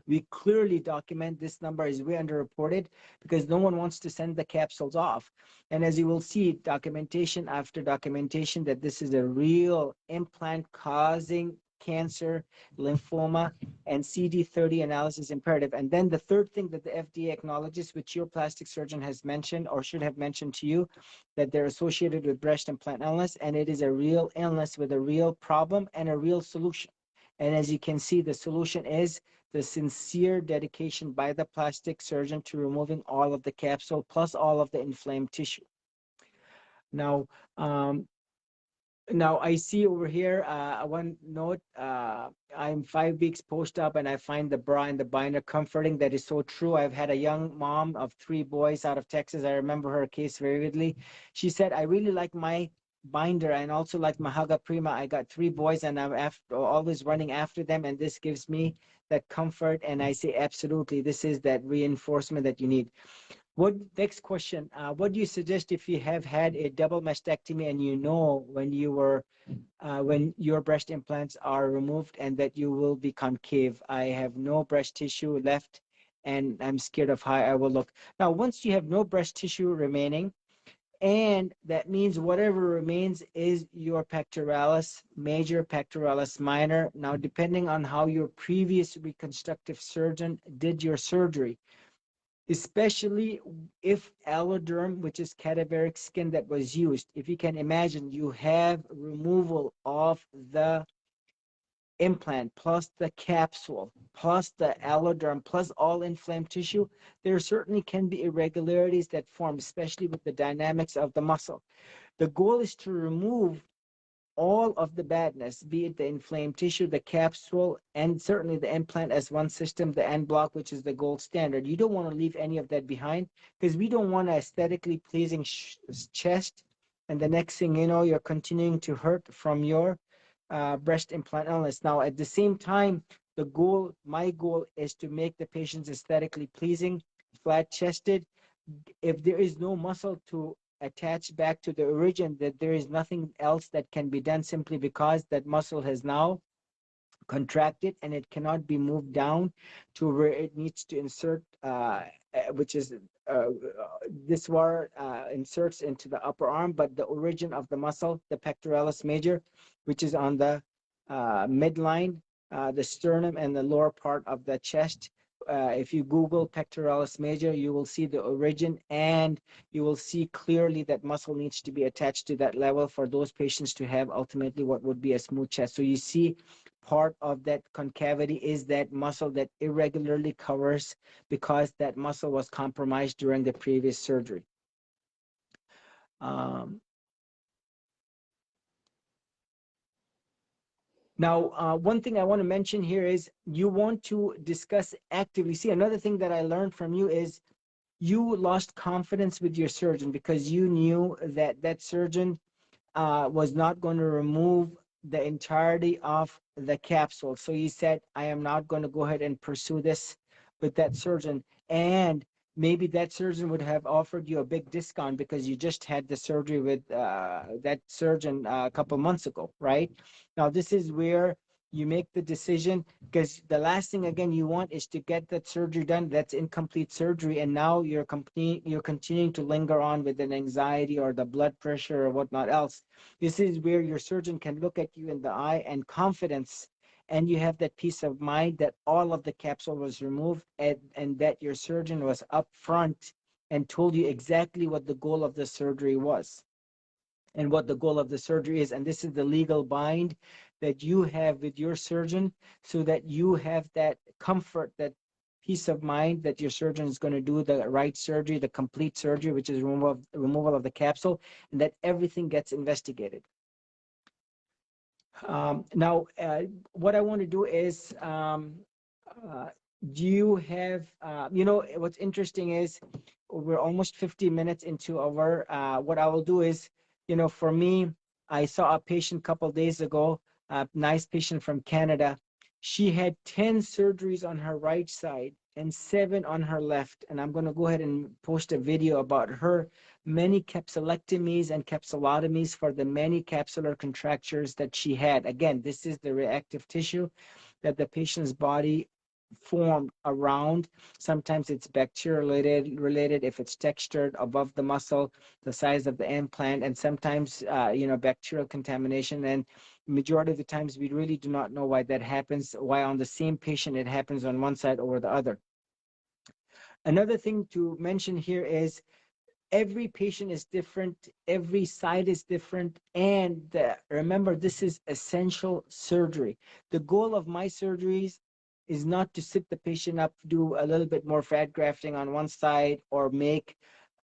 we clearly document this number is way underreported because no one wants to send the capsules off. And as you will see, documentation after documentation, that this is a real implant causing cancer, lymphoma, and CD30 analysis imperative. And then the third thing that the FDA acknowledges, which your plastic surgeon has mentioned or should have mentioned to you, that they're associated with breast implant illness, and it is a real illness with a real problem and a real solution. And as you can see, the solution is the sincere dedication by the plastic surgeon to removing all of the capsule plus all of the inflamed tissue. Now, now I see over here one note. I'm 5 weeks post-op and I find the bra and the binder comforting. That is so true. I've had a young mom of 3 boys out of Texas. I remember her case very vividly. She said, I really like my binder and also like my Haga Prima. I got 3 boys and I'm always running after them, and this gives me that comfort. And I say, absolutely, this is that reinforcement that you need. What next question? What do you suggest if you have had a double mastectomy and you know when your breast implants are removed and that you will be concave? I have no breast tissue left, and I'm scared of how I will look. Now, once you have no breast tissue remaining, and that means whatever remains is your pectoralis major, pectoralis minor. Now, depending on how your previous reconstructive surgeon did your surgery, especially if alloderm, which is cadaveric skin that was used, if you can imagine, you have removal of the implant plus the capsule plus the alloderm plus all inflamed tissue, there certainly can be irregularities that form, especially with the dynamics of the muscle. The goal is to remove all of the badness, be it the inflamed tissue, the capsule, and certainly the implant as one system, the end block, which is the gold standard. You don't want to leave any of that behind because we don't want an aesthetically pleasing chest. And the next thing you know, you're continuing to hurt from your breast implant illness. Now, at the same time, my goal is to make the patients aesthetically pleasing, flat chested. If there is no muscle to attach back to the origin, that there is nothing else that can be done simply because that muscle has now contracted and it cannot be moved down to where it needs to insert, which is this wire inserts into the upper arm, but the origin of the muscle, the pectoralis major, which is on the midline, the sternum, and the lower part of the chest. If you Google pectoralis major, you will see the origin, and you will see clearly that muscle needs to be attached to that level for those patients to have ultimately what would be a smooth chest. So you see part of that concavity is that muscle that irregularly covers because that muscle was compromised during the previous surgery. Now, one thing I want to mention here is you want to discuss actively. See, another thing that I learned from you is you lost confidence with your surgeon because you knew that that surgeon was not going to remove the entirety of the capsule. So you said, I am not going to go ahead and pursue this with that surgeon. And maybe that surgeon would have offered you a big discount because you just had the surgery with that surgeon a couple months ago, right? Now, this is where you make the decision, because the last thing again you want is to get that surgery done. That's incomplete surgery, and now you're continuing to linger on with an anxiety or the blood pressure or whatnot else. This is where your surgeon can look at you in the eye and confidence, and you have that peace of mind that all of the capsule was removed, and that your surgeon was upfront and told you exactly what the goal of the surgery was and what the goal of the surgery is. And this is the legal bind that you have with your surgeon, so that you have that comfort, that peace of mind that your surgeon is going to do the right surgery, the complete surgery, which is removal of the capsule, and that everything gets investigated. Now, what I want to do is, uh, do you have, what's interesting is we're almost 50 minutes into our, what I will do is, for me, I saw a patient a couple days ago, a nice patient from Canada. She had 10 surgeries on her right side and 7 on her left. And I'm going to go ahead and post a video about her many capsulectomies and capsulotomies for the many capsular contractures that she had. Again, this is the reactive tissue that the patient's body formed around. Sometimes it's bacterial related if it's textured above the muscle, the size of the implant, and sometimes bacterial contamination. And majority of the times we really do not know why that happens, why on the same patient it happens on one side over the other. Another thing to mention here is every patient is different, every side is different, and remember, this is essential surgery. The goal of my surgeries is not to sit the patient up, do a little bit more fat grafting on one side, or make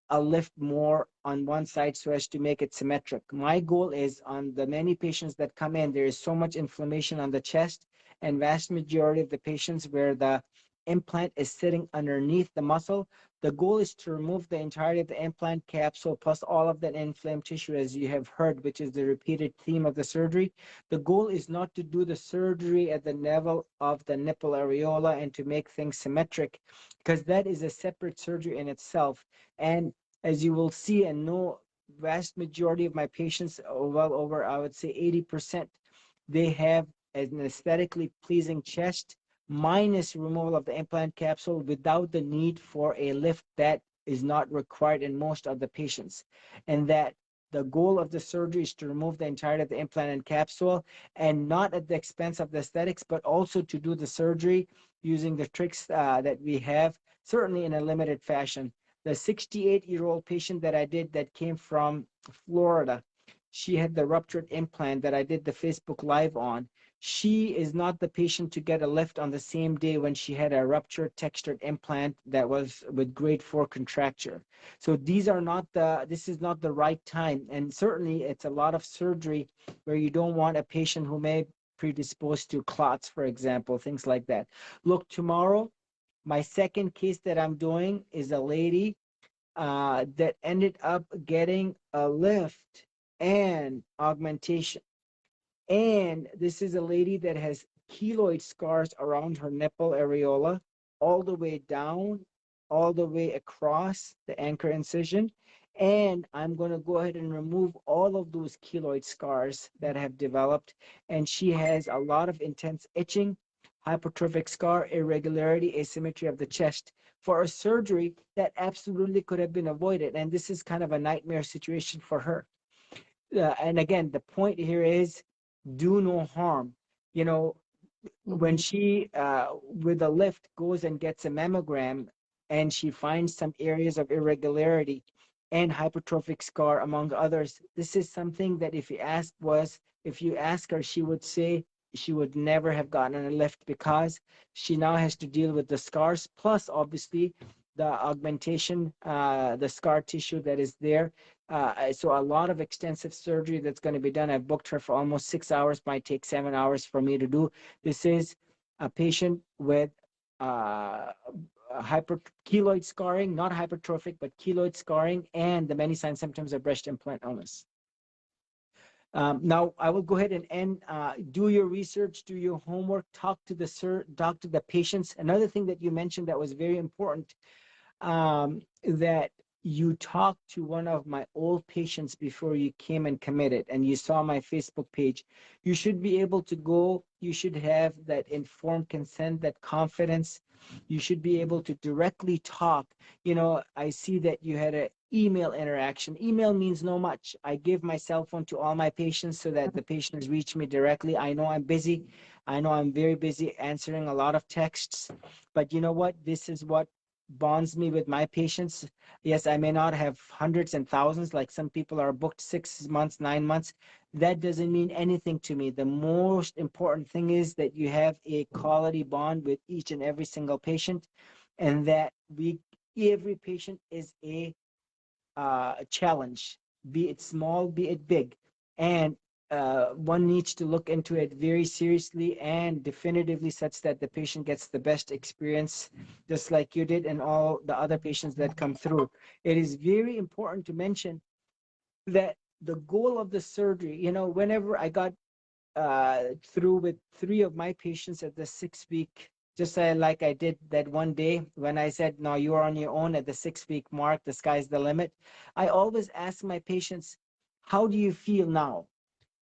a lift more on one side so as to make it symmetric. My goal is, on the many patients that come in, there is so much inflammation on the chest, and vast majority of the patients where the implant is sitting underneath the muscle, the goal is to remove the entirety of the implant capsule plus all of that inflamed tissue, as you have heard, which is the repeated theme of the surgery. The goal is not to do the surgery at the level of the nipple areola and to make things symmetric, because that is a separate surgery in itself. And as you will see and know, vast majority of my patients, well over, I would say 80%, they have an aesthetically pleasing chest minus removal of the implant capsule without the need for a lift that is not required in most of the patients. And that the goal of the surgery is to remove the entirety of the implant and capsule, and not at the expense of the aesthetics, but also to do the surgery using the tricks that we have, certainly in a limited fashion. The 68-year-old patient that I did that came from Florida, she had the ruptured implant that I did the Facebook Live on. She is not the patient to get a lift on the same day when she had a ruptured textured implant that was with grade 4 contracture. So this is not the right time. And certainly it's a lot of surgery where you don't want a patient who may predisposed to clots, for example, things like that. Look, tomorrow, my second case that I'm doing is a lady that ended up getting a lift and augmentation. And this is a lady that has keloid scars around her nipple areola, all the way down, all the way across the anchor incision. And I'm going to go ahead and remove all of those keloid scars that have developed. And she has a lot of intense itching, hypertrophic scar, irregularity, asymmetry of the chest, for a surgery that absolutely could have been avoided. And this is kind of a nightmare situation for her. And again, the point here is do no harm. You know, when she, with a lift, goes and gets a mammogram and she finds some areas of irregularity and hypertrophic scar, among others, this is something that if you ask her, she would say she would never have gotten a lift, because she now has to deal with the scars, plus obviously the augmentation, the scar tissue that is there. So a lot of extensive surgery that's going to be done. I've booked her for almost 6 hours, might take 7 hours for me to do. This is a patient with keloid scarring, not hypertrophic, but keloid scarring, and the many signs symptoms of breast implant illness. Now, I will go ahead and end. Do your research, do your homework, talk to the patients. Another thing that you mentioned that was very important, that you talked to one of my old patients before you came and committed, and you saw my Facebook page. You should be able to go, you should have that informed consent, that confidence. You should be able to directly talk. You know, I see that you had an email interaction. Email means no much. I give my cell phone to all my patients so that the patients reach me directly. I know I'm busy. I know I'm very busy answering a lot of texts, but you know what? This is what bonds me with my patients. Yes, I may not have hundreds and thousands, like some people are booked 6 months, 9 months. That doesn't mean anything to me. The most important thing is that you have a quality bond with each and every single patient, and that every patient is a challenge, be it small, be it big. And one needs to look into it very seriously and definitively, such that the patient gets the best experience, just like you did and all the other patients that come through. It is very important to mention that the goal of the surgery, whenever I got through with 3 of my patients at the 6 week, just like I did that one day when I said, no, you are on your own at the 6 week mark, the sky's the limit. I always ask my patients, how do you feel now?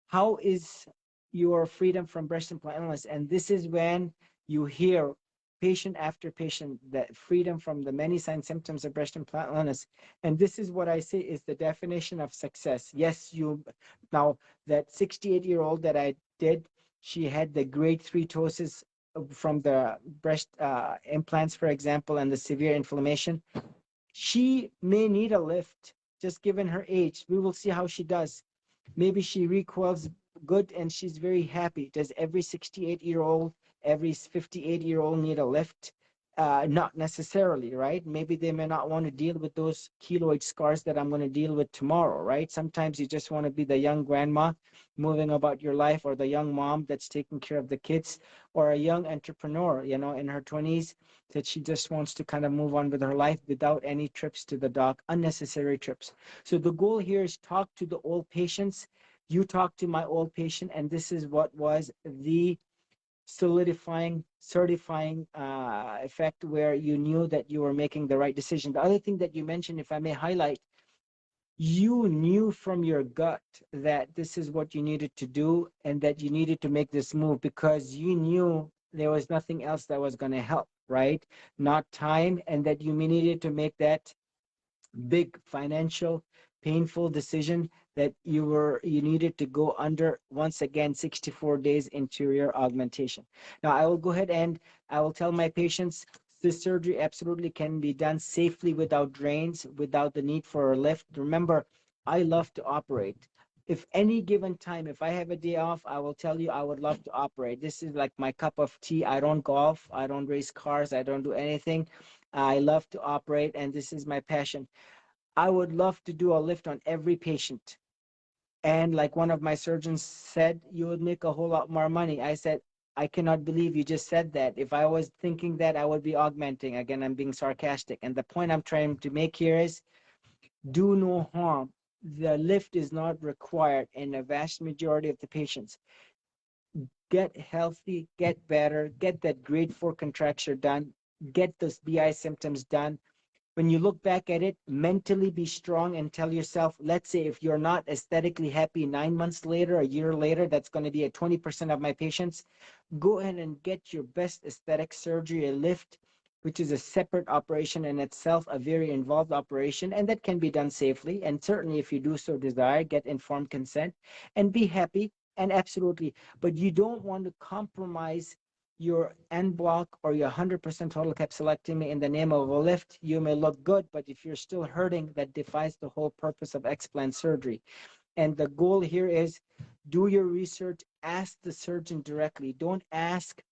How is your freedom from breast implant illness? And this is when you hear patient after patient that freedom from the many signs symptoms of breast implant illness. And this is what I say is the definition of success. Yes, you now, that 68-year-old that I did, she had the grade 3 ptosis from the breast implants, for example, and the severe inflammation. She may need a lift, just given her age. We will see how she does. Maybe she recoils good and she's very happy. Does every 68-year-old, every 58-year-old need a lift? Not necessarily, right? Maybe they may not want to deal with those keloid scars that I'm going to deal with tomorrow, right? Sometimes you just want to be the young grandma moving about your life, or the young mom that's taking care of the kids, or a young entrepreneur, in her 20s, that she just wants to kind of move on with her life without any trips to the doc, unnecessary trips. So the goal here is talk to the old patients. You talk to my old patient, and this is what was the solidifying, certifying effect, where you knew that you were making the right decision. The other thing that you mentioned, if I may highlight, you knew from your gut that this is what you needed to do, and that you needed to make this move because you knew there was nothing else that was going to help, right? Not time, and that you needed to make that big financial painful decision, that you needed to go under, once again, 64 days interior augmentation. Now I will go ahead and I will tell my patients this surgery absolutely can be done safely without drains, without the need for a lift. Remember, I love to operate. If any given time, if I have a day off, I will tell you I would love to operate. This is like my cup of tea. I don't golf, I don't race cars, I don't do anything. I love to operate, and this is my passion. I would love to do a lift on every patient. And like one of my surgeons said, you would make a whole lot more money. I said, I cannot believe you just said that. If I was thinking that, I would be augmenting. Again, I'm being sarcastic. And the point I'm trying to make here is, do no harm. The lift is not required in a vast majority of the patients. Get healthy, get better, get that grade 4 contracture done, get those BI symptoms done. When you look back at it, mentally be strong and tell yourself, let's say if you're not aesthetically happy 9 months later, a year later, that's going to be at 20% of my patients. Go ahead and get your best aesthetic surgery, a lift, which is a separate operation in itself, a very involved operation, and that can be done safely. And certainly, if you do so desire, get informed consent and be happy. And absolutely, but you don't want to compromise your end block or your 100% total capsulectomy in the name of a lift. You may look good, but if you're still hurting, that defies the whole purpose of explant surgery. And the goal here is, do your research, ask the surgeon directly. Don't ask.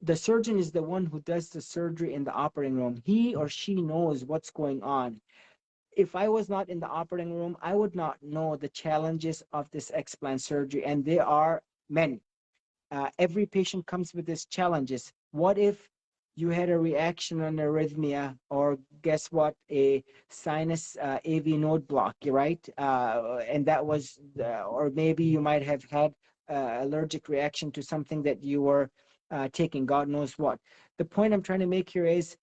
The surgeon is the one who does the surgery in the operating room. He or she knows what's going on. If I was not in the operating room, I would not know the challenges of this explant surgery, and there are many. Every patient comes with these challenges. What if you had a reaction on arrhythmia, or guess what, a sinus AV node block, right? And that was, or maybe you might have had allergic reaction to something that you were taking, God knows what. The point I'm trying to make here is,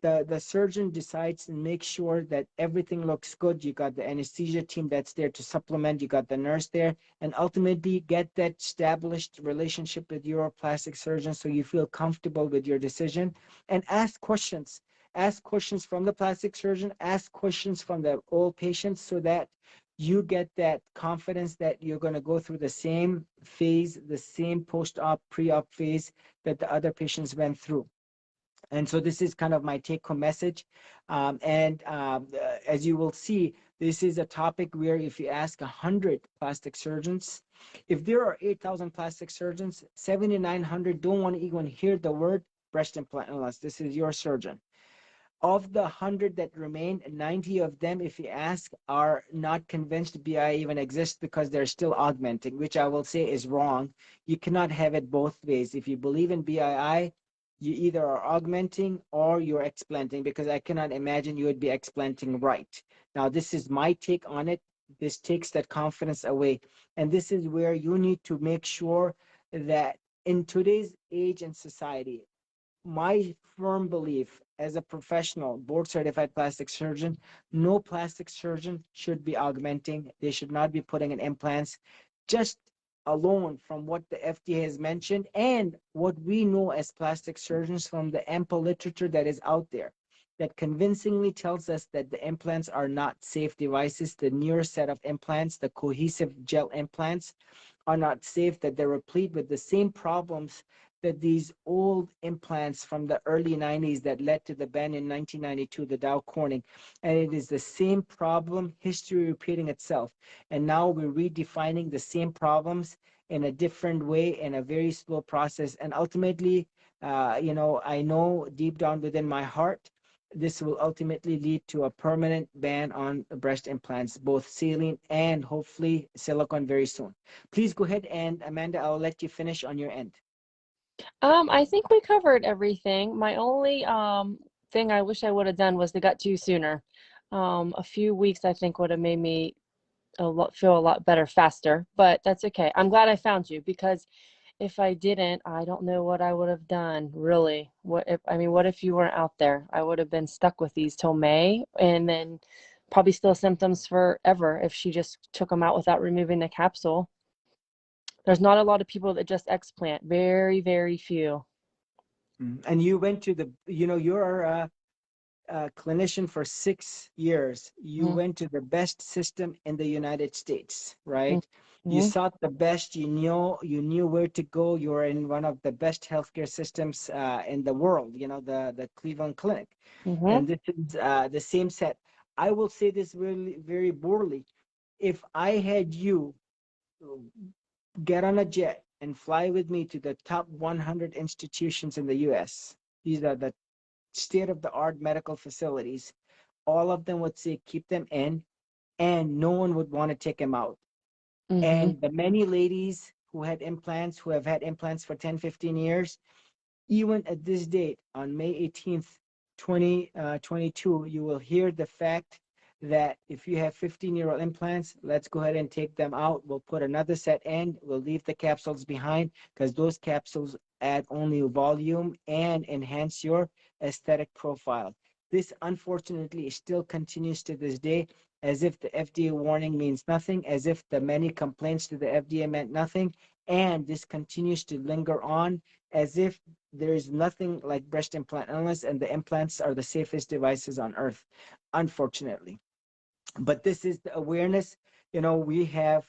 the surgeon decides and makes sure that everything looks good. You got the anesthesia team that's there to supplement, you got the nurse there, and ultimately get that established relationship with your plastic surgeon so you feel comfortable with your decision. And ask questions. Ask questions from the plastic surgeon, ask questions from the old patients, so that you get that confidence that you're going to go through the same phase, the same post-op, pre-op phase that the other patients went through. And so this is kind of my take home message. As you will see, this is a topic where if you ask 100 plastic surgeons, if there are 8,000 plastic surgeons, 7,900 don't want to even hear the word breast implant unless this is your surgeon. Of the 100 that remain, 90 of them, if you ask, are not convinced BI even exists because they're still augmenting, which I will say is wrong. You cannot have it both ways. If you believe in BII, you either are augmenting or you're explanting, because I cannot imagine you would be explanting right. Now, this is my take on it. This takes that confidence away. And this is where you need to make sure that in today's age and society, my firm belief as a professional board certified plastic surgeon, no plastic surgeon should be augmenting. They should not be putting in implants. Just alone from what the FDA has mentioned and what we know as plastic surgeons from the ample literature that is out there, that convincingly tells us that the implants are not safe devices. The newer set of implants, the cohesive gel implants, are not safe, that they're replete with the same problems that these old implants from the early 90s that led to the ban in 1992, the Dow Corning. And it is the same problem, history repeating itself. And now we're redefining the same problems in a different way, in a very slow process. And ultimately, I know deep down within my heart, this will ultimately lead to a permanent ban on breast implants, both saline and hopefully silicone very soon. Please go ahead, and Amanda, I'll let you finish on your end. I think we covered everything. My only thing I wish I would have done was they got to you sooner. A few weeks I think would have made me feel a lot better faster, but that's okay. I'm glad I found you, because if I didn't, I don't know what I would have done, really. What if you weren't out there? I would have been stuck with these till May, and then probably still symptoms forever if she just took them out without removing the capsule. There's not a lot of people that just explant, very, very few. And you went to you're a clinician for 6 years. You Mm-hmm. went to the best system in the United States, right? You Mm-hmm. sought the best. You knew where to go. You were in one of the best healthcare systems in the world. The Cleveland Clinic, Mm-hmm. and this is the same set. I will say this really very boldly. If I had you get on a jet and fly with me to the top 100 institutions in the US, these are the state of the art medical facilities, all of them would say keep them in, and no one would want to take them out. Mm-hmm. And the many ladies who have had implants for 10, 15 years, even at this date, on May 18th, 2022, you will hear the fact that if you have 15-year-old implants, let's go ahead and take them out. We'll put another set in. We'll leave the capsules behind, because those capsules add only volume and enhance your aesthetic profile. This, unfortunately, still continues to this day, as if the FDA warning means nothing, as if the many complaints to the FDA meant nothing. And this continues to linger on as if there is nothing like breast implant illness, and the implants are the safest devices on earth, unfortunately. But this is the awareness. We have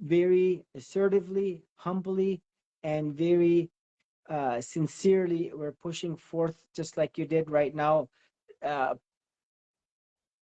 very assertively, humbly, and very sincerely, we're pushing forth, just like you did right now, uh,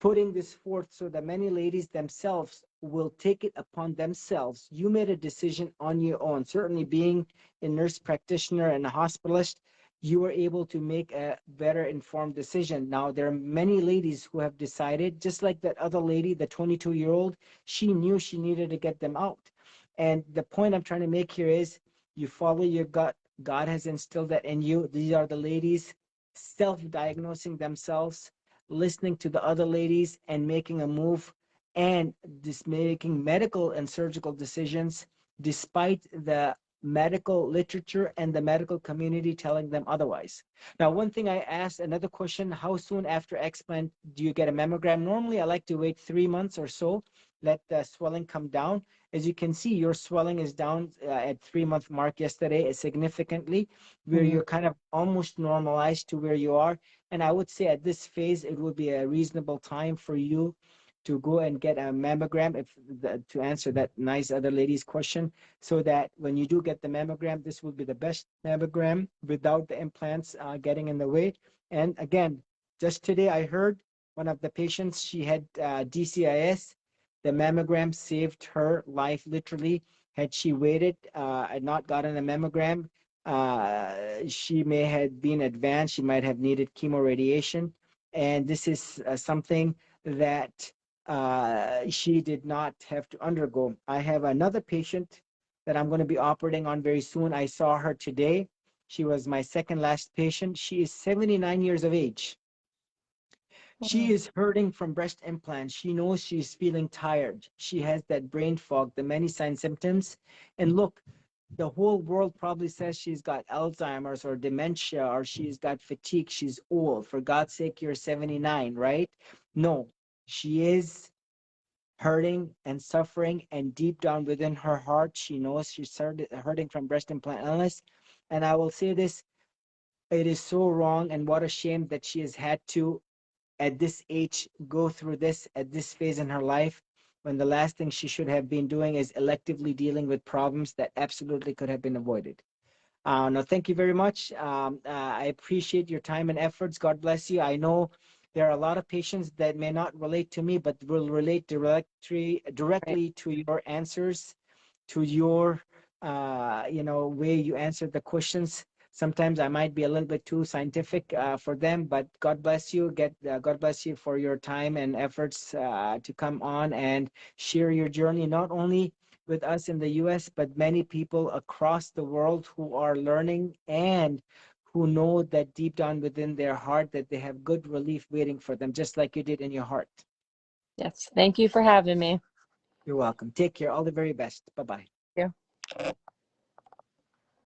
putting this forth so that many ladies themselves will take it upon themselves. You made a decision on your own. Certainly, being a nurse practitioner and a hospitalist, you were able to make a better informed decision. Now, there are many ladies who have decided, just like that other lady, the 22-year-old, she knew she needed to get them out. And the point I'm trying to make here is you follow your gut. God has instilled that in you. These are the ladies self-diagnosing themselves, listening to the other ladies, and making a move, and just making medical and surgical decisions despite the medical literature and the medical community telling them otherwise. Now, one thing I asked, another question, how soon after explant do you get a mammogram? Normally, I like to wait 3 months or so, let the swelling come down. As you can see, your swelling is down at 3 month mark yesterday significantly, where Mm-hmm. you're kind of almost normalized to where you are. And I would say at this phase, it would be a reasonable time for you to go and get a mammogram, to answer that nice other lady's question, so that when you do get the mammogram, this will be the best mammogram without the implants getting in the way. And again, just today I heard one of the patients, she had DCIS. The mammogram saved her life literally. Had she waited and not gotten a mammogram, she may have been advanced. She might have needed chemoradiation. And this is something that she did not have to undergo. I have another patient that I'm going to be operating on very soon. I saw her today. She was my second last patient. She is 79 years of age. She is hurting from breast implants. She knows she's feeling tired. She has that brain fog, the many sign symptoms. And look, the whole world probably says she's got Alzheimer's or dementia or she's got fatigue. She's old. For God's sake, you're 79, right? No, she is hurting and suffering, and deep down within her heart, she knows she's hurting from breast implant illness. And I will say this, it is so wrong and what a shame that she has had to, at this age, go through this at this phase in her life, when the last thing she should have been doing is electively dealing with problems that absolutely could have been avoided. No, thank you very much. I appreciate your time and efforts. God bless you. I know there are a lot of patients that may not relate to me, but will relate directly to your answers, to your way you answered the questions. Sometimes I might be a little bit too scientific for them, but God bless you. God bless you for your time and efforts to come on and share your journey, not only with us in the US, but many people across the world who are learning and who know that deep down within their heart that they have good relief waiting for them, just like you did in your heart. Yes, thank you for having me. You're welcome. Take care. All the very best. Bye-bye. Yeah.